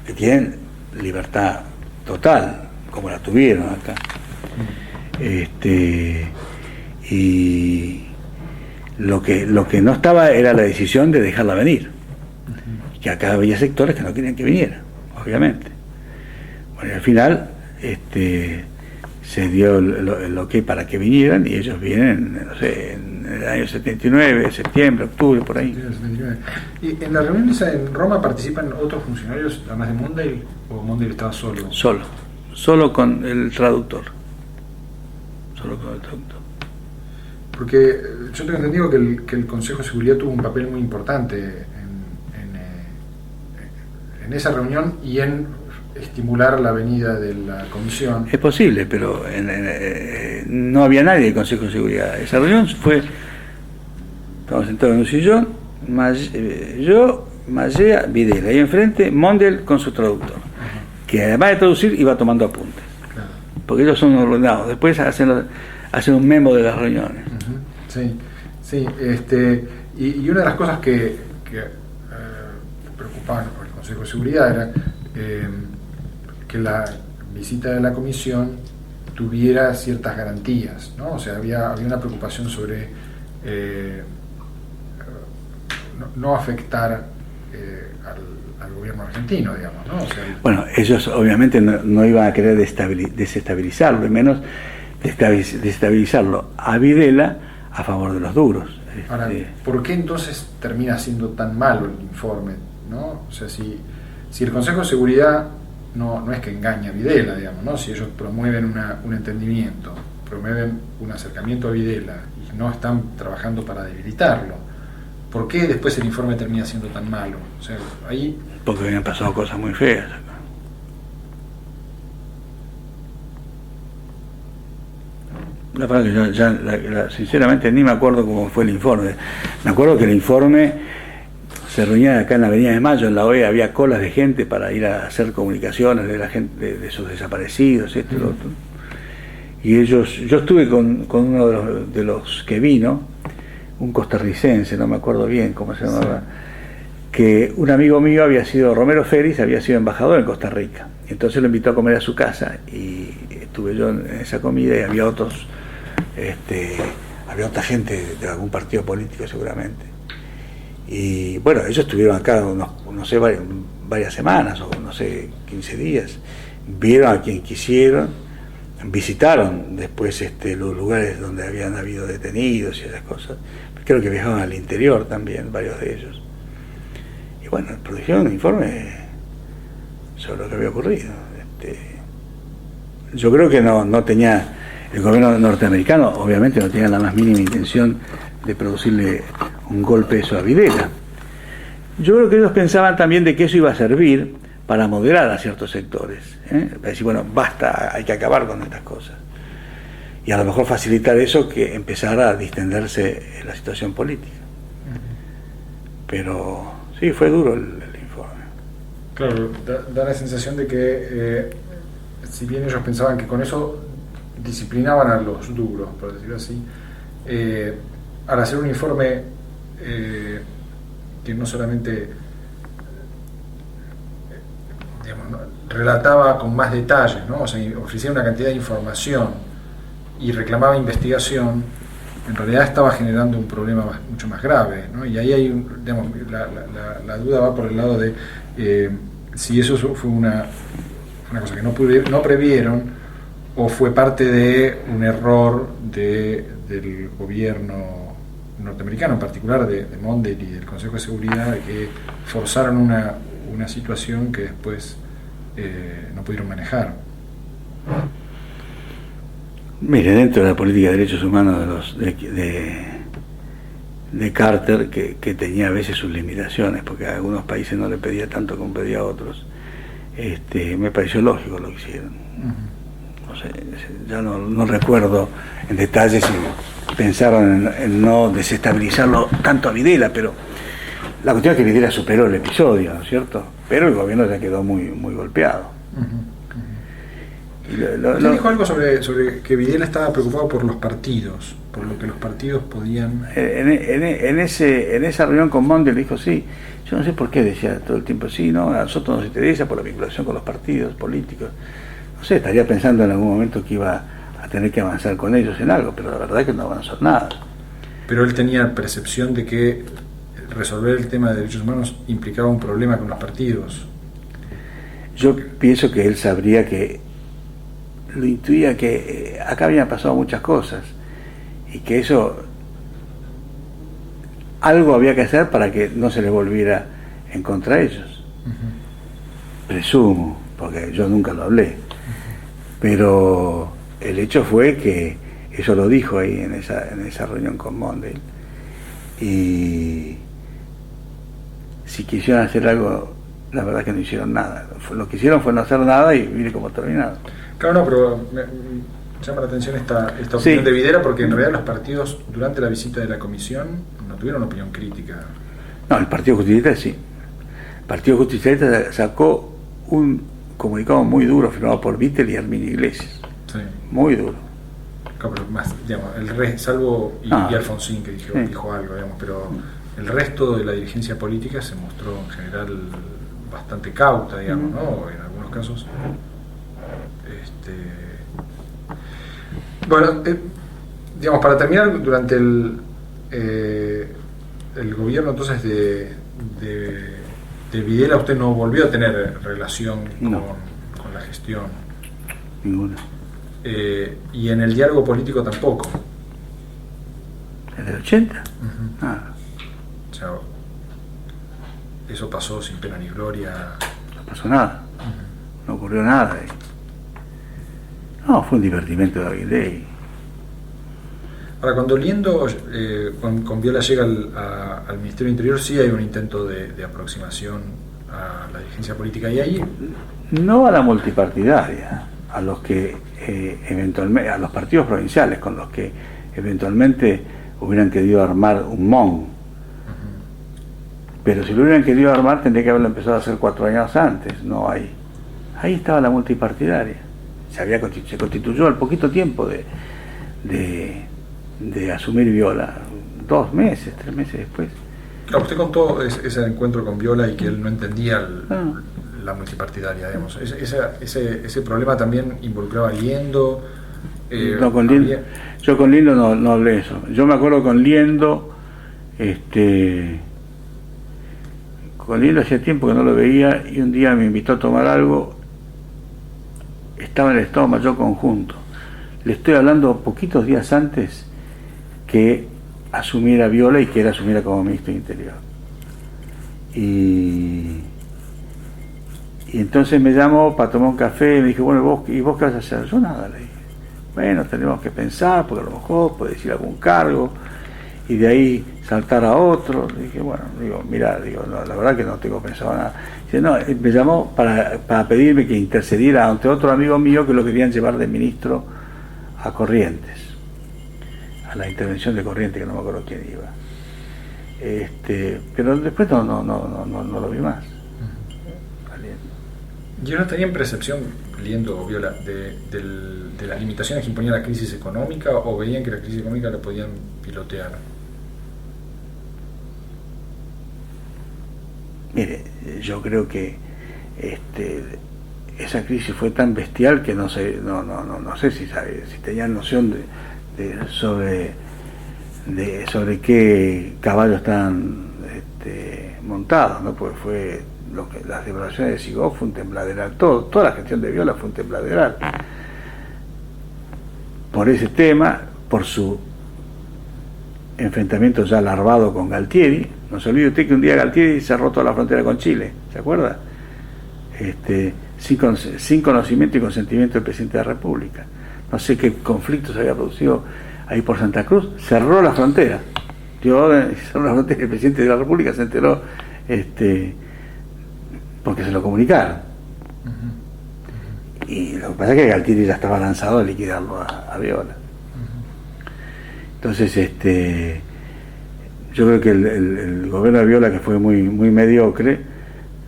que tienen libertad total, como la tuvieron acá. Y Lo que no estaba era la decisión de dejarla venir. Que acá había sectores que no querían que viniera, obviamente. Bueno, y al final se dio el ok para que vinieran, y ellos vienen, no sé, en el año 79, septiembre, octubre, por ahí. ¿Y en la reunión esa en Roma participan otros funcionarios, además de Mondale, o Mondale estaba solo? Solo con el traductor. Porque yo tengo entendido que el Consejo de Seguridad tuvo un papel muy importante en esa reunión y en estimular la venida de la comisión. Es posible, pero no había nadie del Consejo de Seguridad. Esa reunión estábamos sentados en un sillón, yo, Magea, Videla, y enfrente Mondale con su traductor, que además de traducir iba tomando apuntes, claro, porque ellos son ordenados. Después hacen un memo de las reuniones. Sí. Y una de las cosas que preocupaban al Consejo de Seguridad era que la visita de la comisión tuviera ciertas garantías, ¿no? O sea, había una preocupación sobre no afectar al gobierno argentino, digamos, ¿no? O sea, bueno, ellos obviamente no iban a querer desestabilizarlo, y menos desestabilizarlo a Videla a favor de los duros. Ahora, ¿por qué entonces termina siendo tan malo el informe, ¿no? O sea, si el Consejo de Seguridad no es que engaña a Videla, digamos, ¿no? Si ellos promueven un entendimiento, promueven un acercamiento a Videla y no están trabajando para debilitarlo, ¿por qué después el informe termina siendo tan malo? O sea, ahí... Porque habían pasado cosas muy feas acá. La verdad que yo sinceramente ni me acuerdo cómo fue el informe. Me acuerdo que el informe se reunía acá en la Avenida de Mayo, en la OEA, había colas de gente para ir a hacer comunicaciones de la gente, de esos desaparecidos, esto y lo otro. Y yo estuve con uno de los que vino, un costarricense, no me acuerdo bien cómo se llamaba, que un amigo mío Romero Feris, había sido embajador en Costa Rica. Entonces lo invitó a comer a su casa y estuve yo en esa comida, y había había otra gente de algún partido político seguramente. Y bueno, ellos estuvieron acá no sé, varias semanas, o no sé, 15 días, vieron a quien quisieron, visitaron después los lugares donde habían habido detenidos y esas cosas. Creo que viajaban al interior también, varios de ellos. Y bueno, produjeron un informe sobre lo que había ocurrido. Yo creo que no tenía, el gobierno norteamericano obviamente no tenía la más mínima intención de producirle un golpe eso a Videla. Yo creo que ellos pensaban también de que eso iba a servir para moderar a ciertos sectores, para decir, bueno, basta, hay que acabar con estas cosas, y a lo mejor facilitar eso, que empezara a distenderse la situación política. Pero sí, fue duro el informe. Claro, da la sensación de que si bien ellos pensaban que con eso disciplinaban a los duros, por decirlo así, al hacer un informe que no solamente relataba con más detalles, ¿no? O sea, ofrecía una cantidad de información y reclamaba investigación, en realidad estaba generando un problema mucho más grave, ¿no? Y ahí hay la duda va por el lado de si eso fue una cosa que no previeron, o fue parte de un error del gobierno norteamericano, en particular de Mondale y del Consejo de Seguridad, que forzaron una situación que después no pudieron manejar. Mire, dentro de la política de derechos humanos de Carter, que tenía a veces sus limitaciones, porque a algunos países no le pedía tanto como pedía a otros, me pareció lógico lo que hicieron. No sé, ya no recuerdo en detalle si pensaron en no desestabilizarlo tanto a Videla, pero la cuestión es que Videla superó el episodio, ¿no es cierto? Pero el gobierno ya quedó muy, muy golpeado. Usted dijo algo sobre que Videla estaba preocupado por los partidos, por lo que los partidos podían... En esa reunión con Mondale dijo, sí, yo no sé por qué decía todo el tiempo, sí, no, a nosotros nos interesa por la vinculación con los partidos políticos. No sé, estaría pensando en algún momento que iba a tener que avanzar con ellos en algo, pero la verdad es que no avanzó nada. pero él tenía percepción de que resolver el tema de derechos humanos implicaba un problema con los partidos. Yo pienso que él sabría que, lo intuía que acá habían pasado muchas cosas y que eso, algo había que hacer para que no se les volviera en contra de ellos. Presumo, porque yo nunca lo hablé, pero el hecho fue que eso lo dijo ahí en esa reunión con Mondale, y si quisieron hacer algo, la verdad es que no hicieron nada. Lo que hicieron fue no hacer nada y mire cómo terminaron. Claro, no, pero me llama la atención esta opinión de Videla, porque en realidad los partidos durante la visita de la comisión no tuvieron una opinión crítica. No, el Partido Justicialista sí. El Partido Justicialista sacó un comunicado muy duro firmado por Vittel y Arminio Iglesias. Sí. Muy duro. Claro, pero más, digamos, salvo y Alfonsín que dijo algo, digamos, pero el resto de la dirigencia política se mostró en general bastante cauta, digamos, ¿no? En algunos casos. Bueno, digamos, para terminar, durante el gobierno entonces de Videla, usted no volvió a tener relación con la gestión. Ninguna. Y en el diálogo político tampoco. ¿En el 80? O sea, eso pasó sin pena ni gloria. No pasó nada. No ocurrió nada. No, fue un divertimento de Aguiley. Ahora, cuando Liendo con Viola llega al Ministerio del Interior, sí hay un intento de aproximación a la dirigencia política, y ahí no a la multipartidaria, a los que eventualmente, a los partidos provinciales con los que eventualmente hubieran querido armar un MON. Pero si lo hubieran querido armar, tendría que haberlo empezado a hacer 4 años antes. No hay. Ahí estaba la multipartidaria. Se constituyó al poquito tiempo de asumir Viola, 2 meses, 3 meses después. Claro, usted contó ese encuentro con Viola y que él no entendía la multipartidaria, digamos. Ese problema también involucraba a Liendo. No, con Liendo, yo con Liendo no hablé eso. Yo me acuerdo con Liendo, con Liendo hacía tiempo que no lo veía, y un día me invitó a tomar algo. Estaba en el Estado Mayor Conjunto. Le estoy hablando poquitos días antes que asumiera Viola y que él asumiera como ministro de Interior. Y entonces me llamó para tomar un café y me dijo, bueno, ¿y vos qué vas a hacer? Yo nada, le dije. Bueno, tenemos que pensar, porque a lo mejor puede ir algún cargo, y de ahí saltar a otro. Le dije, bueno, mira, no, la verdad que no tengo pensado nada. Dice, no, me llamó para pedirme que intercediera ante otro amigo mío que lo querían llevar de ministro a Corrientes, a la intervención de Corrientes, que no me acuerdo quién iba. Pero después no lo vi más. ¿Yo no tenía en percepción, Liendo Viola, de las limitaciones que imponía la crisis económica, o veían que la crisis económica la podían pilotear? Mire, yo creo que esa crisis fue tan bestial que no sé si tenían noción sobre qué caballos estaban montados, ¿no? Porque fue las devaluaciones de Sigó fue un tembladeral, toda la gestión de Viola fue un tembladeral. Por ese tema, por su enfrentamiento ya larvado con Galtieri. No se olvide usted que un día Galtieri cerró toda la frontera con Chile, ¿se acuerda? Sin conocimiento y consentimiento del presidente de la República. No sé qué conflicto se había producido ahí por Santa Cruz. Cerró la frontera. Cerró la frontera, el presidente de la República se enteró porque se lo comunicaron. Y lo que pasa es que Galtieri ya estaba lanzado a liquidarlo a Viola. Entonces, yo creo que el gobierno de Viola, que fue muy mediocre,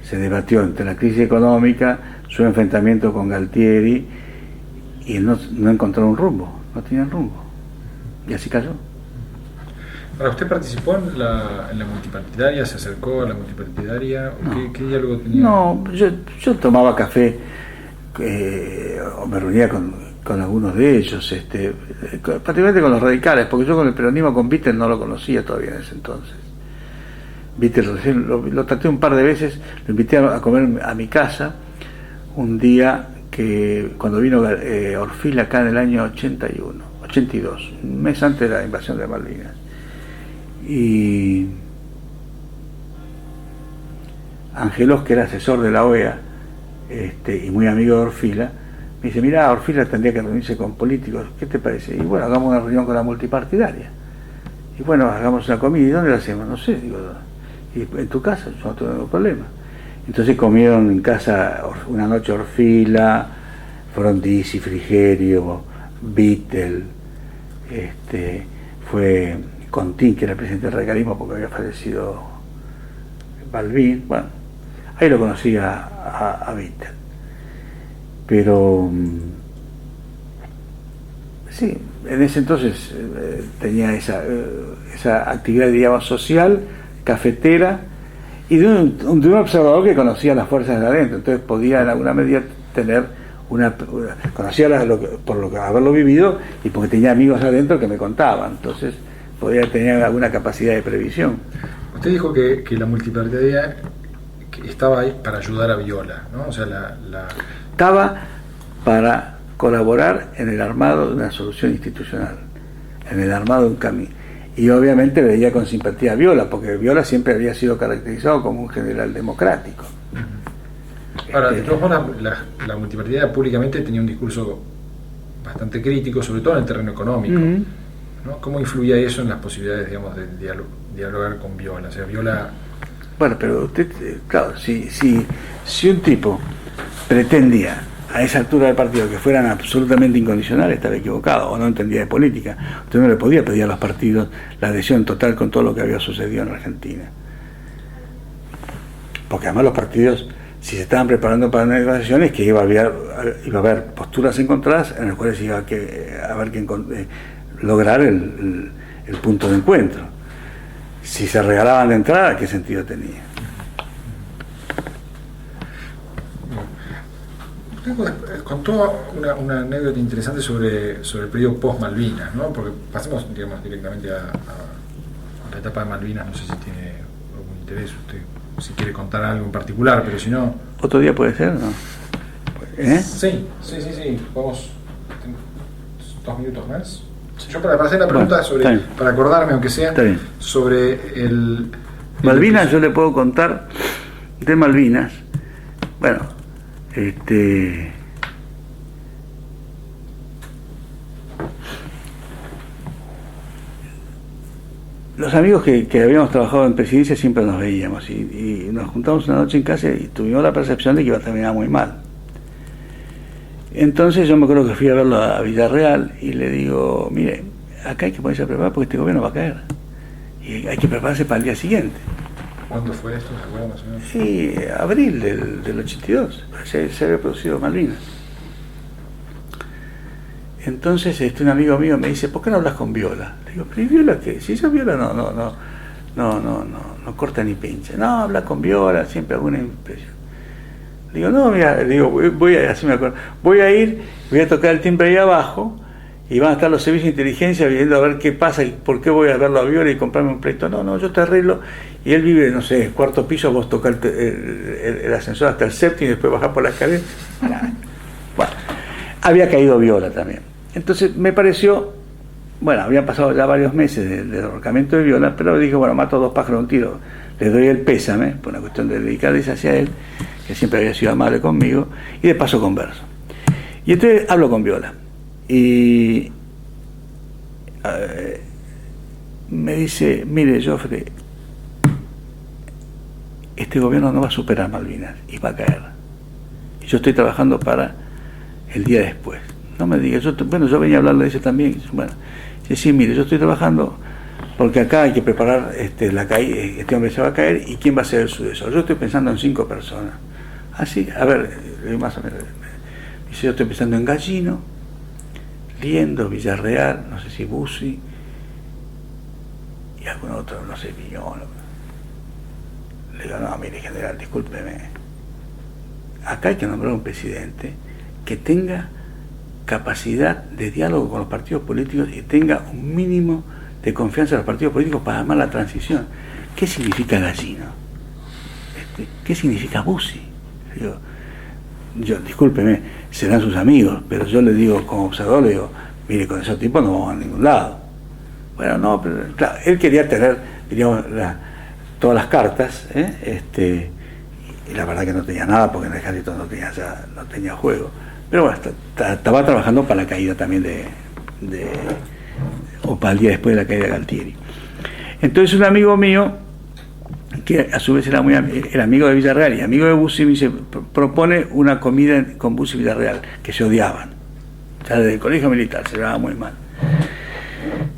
se debatió entre la crisis económica, su enfrentamiento con Galtieri, y él no encontró un rumbo, no tenían rumbo, y así cayó. Ahora, ¿usted participó en la multipartidaria? ¿Se acercó a la multipartidaria? No. ¿Qué diálogo tenía? No, yo tomaba café, o me reunía con con algunos de ellos, prácticamente con los radicales, porque yo con el peronismo, con Bittel no lo conocía todavía en ese entonces. Bittel recién lo traté un par de veces, lo invité a comer a mi casa un día que cuando vino Orfila acá en el año 82, un mes antes de la invasión de Malvinas. Y Angelos, que era asesor de la OEA y muy amigo de Orfila, me dice, mira, Orfila tendría que reunirse con políticos, ¿qué te parece? Y bueno, hagamos una reunión con la multipartidaria. Y bueno, hagamos una comida. ¿Y dónde la hacemos? No sé, digo, y en tu casa, yo no tengo ningún problema. Entonces comieron en casa una noche Orfila, Frondizi, Frigerio, Bittel, fue Contín, que era el presidente del radicalismo porque había fallecido Balbín. Bueno, ahí lo conocí a Bittel. Pero sí, en ese entonces tenía esa actividad, digamos, social, cafetera, y de un observador que conocía las fuerzas de adentro, entonces podía en alguna medida tener conocía por lo que haberlo vivido y porque tenía amigos adentro que me contaban, entonces podía tener alguna capacidad de previsión. Usted dijo que la multipartidaria estaba ahí para ayudar a Viola, ¿no? O sea, estaba para colaborar en el armado de una solución institucional, en el armado de un camino. Y obviamente veía con simpatía a Viola, porque Viola siempre había sido caracterizado como un general democrático. Ahora, de todas formas, la multipartidaria públicamente tenía un discurso bastante crítico, sobre todo en el terreno económico. ¿No? ¿Cómo influía eso en las posibilidades, digamos, de dialogar con Viola? O sea, Viola... Bueno, pero usted, claro, si un tipo pretendía a esa altura del partido que fueran absolutamente incondicionales, estaba equivocado o no entendía de política. Usted no le podía pedir a los partidos la adhesión total con todo lo que había sucedido en Argentina, porque además los partidos, si se estaban preparando para negociaciones, que iba a haber posturas encontradas en las cuales iba a haber que lograr el punto de encuentro. Si se regalaban de entrada, ¿qué sentido tenía? Contó una anécdota interesante sobre el periodo post-Malvinas, ¿no? Porque pasemos, digamos, directamente a la etapa de Malvinas. No sé si tiene algún interés usted, si quiere contar algo en particular, pero si no... ¿Otro día puede ser, no? Sí. Vamos, 2 minutos más. Yo para hacer la pregunta para acordarme, aunque sea, sobre el Malvinas, yo le puedo contar de Malvinas. Bueno, los amigos que habíamos trabajado en presidencia siempre nos veíamos y nos juntamos una noche en casa y tuvimos la percepción de que iba a terminar muy mal. Entonces yo me acuerdo que fui a verlo a Villarreal y le digo, mire, acá hay que ponerse a preparar porque este gobierno va a caer y hay que prepararse para el día siguiente. ¿Cuándo fue esto? ¿Se acuerdan más o menos? Sí, abril del 82, se había producido Malvinas. Entonces un amigo mío me dice, ¿por qué no hablas con Viola? Le digo, ¿pero y Viola qué? Si esa Viola no corta ni pincha. No, habla con Viola, siempre alguna impresión. Le digo, no, mira, le digo, así me acuerdo, voy a ir, voy a tocar el timbre ahí abajo y van a estar los servicios de inteligencia viendo a ver qué pasa y por qué voy a verlo a Viola y comprarme un pleito. No, yo te arreglo. Y él vive, no sé, 4º piso, vos tocás el ascensor hasta el 7º y después bajás por la escalera. Bueno, había caído Viola también. Entonces me pareció, bueno, habían pasado ya varios meses del ahorcamiento de Viola, pero dije, bueno, mato 2 pájaros de un tiro. Le doy el pésame, por una cuestión de delicadeza hacia él, que siempre había sido amable conmigo, y de paso converso. Y entonces hablo con Viola. Y me dice, mire, Joffre, este gobierno no va a superar Malvinas y va a caer. Y yo estoy trabajando para el día después. No me diga, yo venía a hablarle de eso también. Bueno, sí, mire, yo estoy trabajando porque acá hay que preparar la caída, este hombre se va a caer y quién va a ser el sucesor. Yo estoy pensando en 5 personas. Así, a ver, más o menos. Dice, yo estoy pensando en Gallino, Liendo, Villarreal, no sé si Bussi y algún otro, no sé, Piñón. Le digo, no, mire, general, discúlpeme. Acá hay que nombrar un presidente que tenga capacidad de diálogo con los partidos políticos y tenga un mínimo de confianza en los partidos políticos para armar la transición. ¿Qué significa Gallino? ¿Qué significa Bussi? Yo, discúlpeme, serán sus amigos, pero yo le digo como observador, le digo, mire, con esos tipos no vamos a ningún lado. Bueno, no, pero claro, él quería tener, digamos, todas las cartas, y la verdad que no tenía nada, porque en el ejército no tenía juego. Pero bueno, estaba trabajando para la caída también o para el día después de la caída de Galtieri. Entonces un amigo mío, que a su vez era amigo de Villarreal y amigo de Bussi, me dice, propone una comida con Bussi y Villarreal, que se odiaban. Ya desde el colegio militar se llevaba muy mal.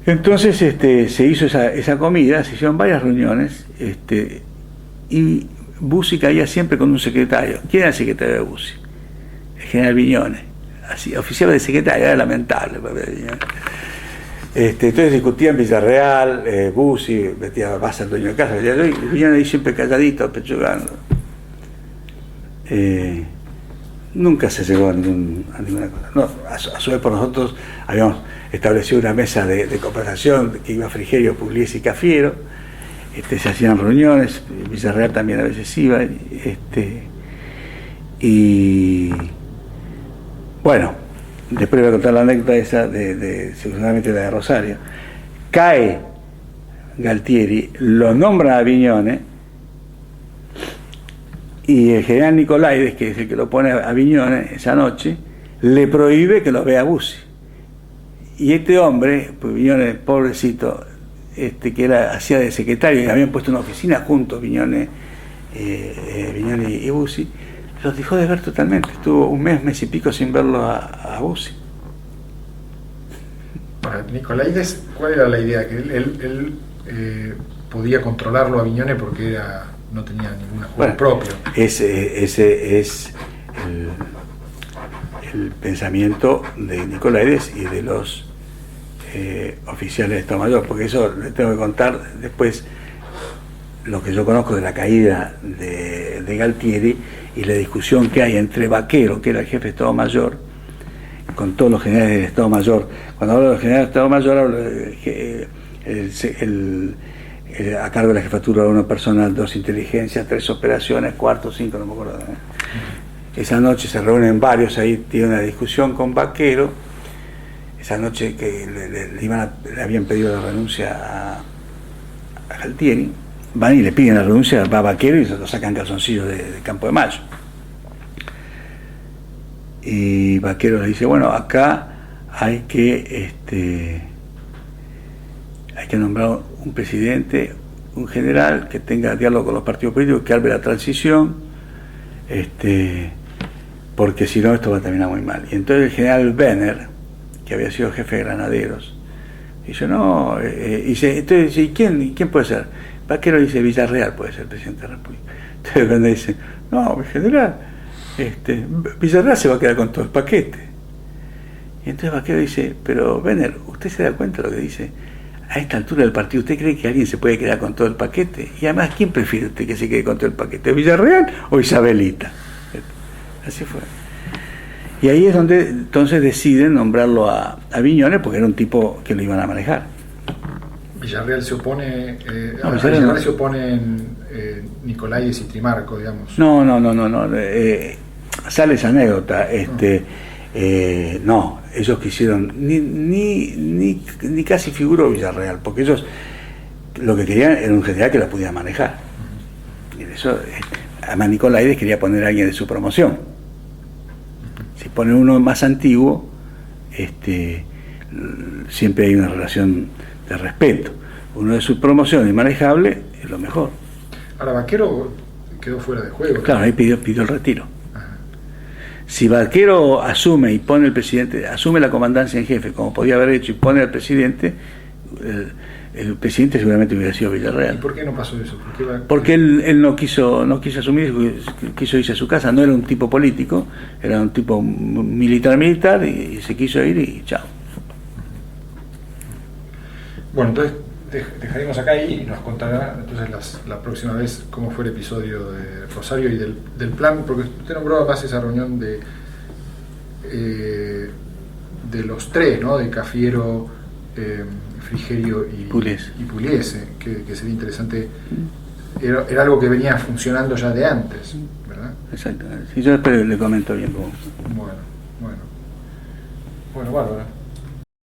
Entonces se hizo esa comida, se hicieron varias reuniones, y Bussi caía siempre con un secretario. ¿Quién era el secretario de Bussi? El general Viñones. Así, oficial de secretario, era lamentable. Entonces discutían Villarreal, Bussi, vas al dueño de casa, y Viñones ahí siempre calladito, pechugando. Nunca se llegó a ninguna cosa. No, a su vez por nosotros habíamos establecido una mesa de conversación que iba Frigerio, Pugliese y Cafiero. Se hacían reuniones, Villarreal también a veces iba, y bueno, después voy a contar la anécdota esa seguramente la de Rosario. Cae Galtieri, lo nombra a Viñones, y el general Nicolaides, que es el que lo pone a Viñones esa noche, le prohíbe que lo vea Bussi. Y este hombre, pues Viñones, pobrecito, que hacía de secretario, y habían puesto una oficina juntos, Viñones y Bussi, los dejó de ver totalmente. Estuvo un mes y pico sin verlo a Bussi. Para Nicolaides, ¿cuál era la idea? Que él podía controlarlo a Viñones porque no tenía ningún juego propio. Ese es el pensamiento de Nicolaides y de los oficiales de Estado Mayor, porque eso le tengo que contar después lo que yo conozco de la caída de Galtieri y la discusión que hay entre Baquero, que era el jefe de Estado Mayor, con todos los generales del Estado Mayor. Cuando hablo de los generales del Estado Mayor, hablo a cargo de la jefatura de 1 personal, 2 inteligencias, 3 operaciones, 4, 5, no me acuerdo. Esa noche se reúnen varios, ahí tiene una discusión con Baquero. Esa noche que le habían pedido la renuncia a Galtieri, van y le piden la renuncia, va Baquero y se lo sacan calzoncillos de Campo de Mayo. Y Baquero le dice, bueno, acá hay que nombrar un presidente, un general que tenga diálogo con los partidos políticos, que arme la transición, porque si no esto va a terminar muy mal. Y entonces el general Benner, que había sido jefe de granaderos, dice, no, entonces, ¿y quién puede ser? Baquero dice, Villarreal puede ser presidente de la República. Entonces Benner dice, no, general, Villarreal se va a quedar con todo el paquete. Y entonces Baquero dice, pero Benner, ¿usted se da cuenta de lo que dice? A esta altura del partido, ¿usted cree que alguien se puede quedar con todo el paquete? Y además, ¿quién prefiere usted que se quede con todo el paquete? ¿Villarreal o Isabelita? Así fue. Y ahí es donde entonces deciden nombrarlo a Viñones, porque era un tipo que lo iban a manejar. Villarreal se opone, Villarreal se oponen Nicolaides y Trimarco, digamos. No. Sale esa anécdota. No, ellos quisieron, ni casi figuró Villarreal, porque ellos lo que querían era un general que la pudiera manejar. Y eso, además Nicolaides quería poner a alguien de su promoción. Si pone uno más antiguo, siempre hay una relación de respeto. Uno de su promoción y manejable es lo mejor. Ahora Baquero quedó fuera de juego. Claro, ahí pidió el retiro. Si Baquero asume y pone el presidente, asume la comandancia en jefe, como podía haber hecho, y pone al presidente, el presidente seguramente hubiera sido Villarreal. ¿Y por qué no pasó eso? Porque él no quiso asumir, quiso irse a su casa. No era un tipo político, era un tipo militar, y se quiso ir y chao. Bueno, entonces dejaremos acá y nos contará entonces la próxima vez cómo fue el episodio de Rosario y del plan, porque usted nombró además esa reunión de los tres, ¿no? De Cafiero, Frigerio y Pugliese, que sería interesante. Era algo que venía funcionando ya de antes, ¿verdad? Exactamente. Y yo después le comento bien cómo. Bueno, bárbaro.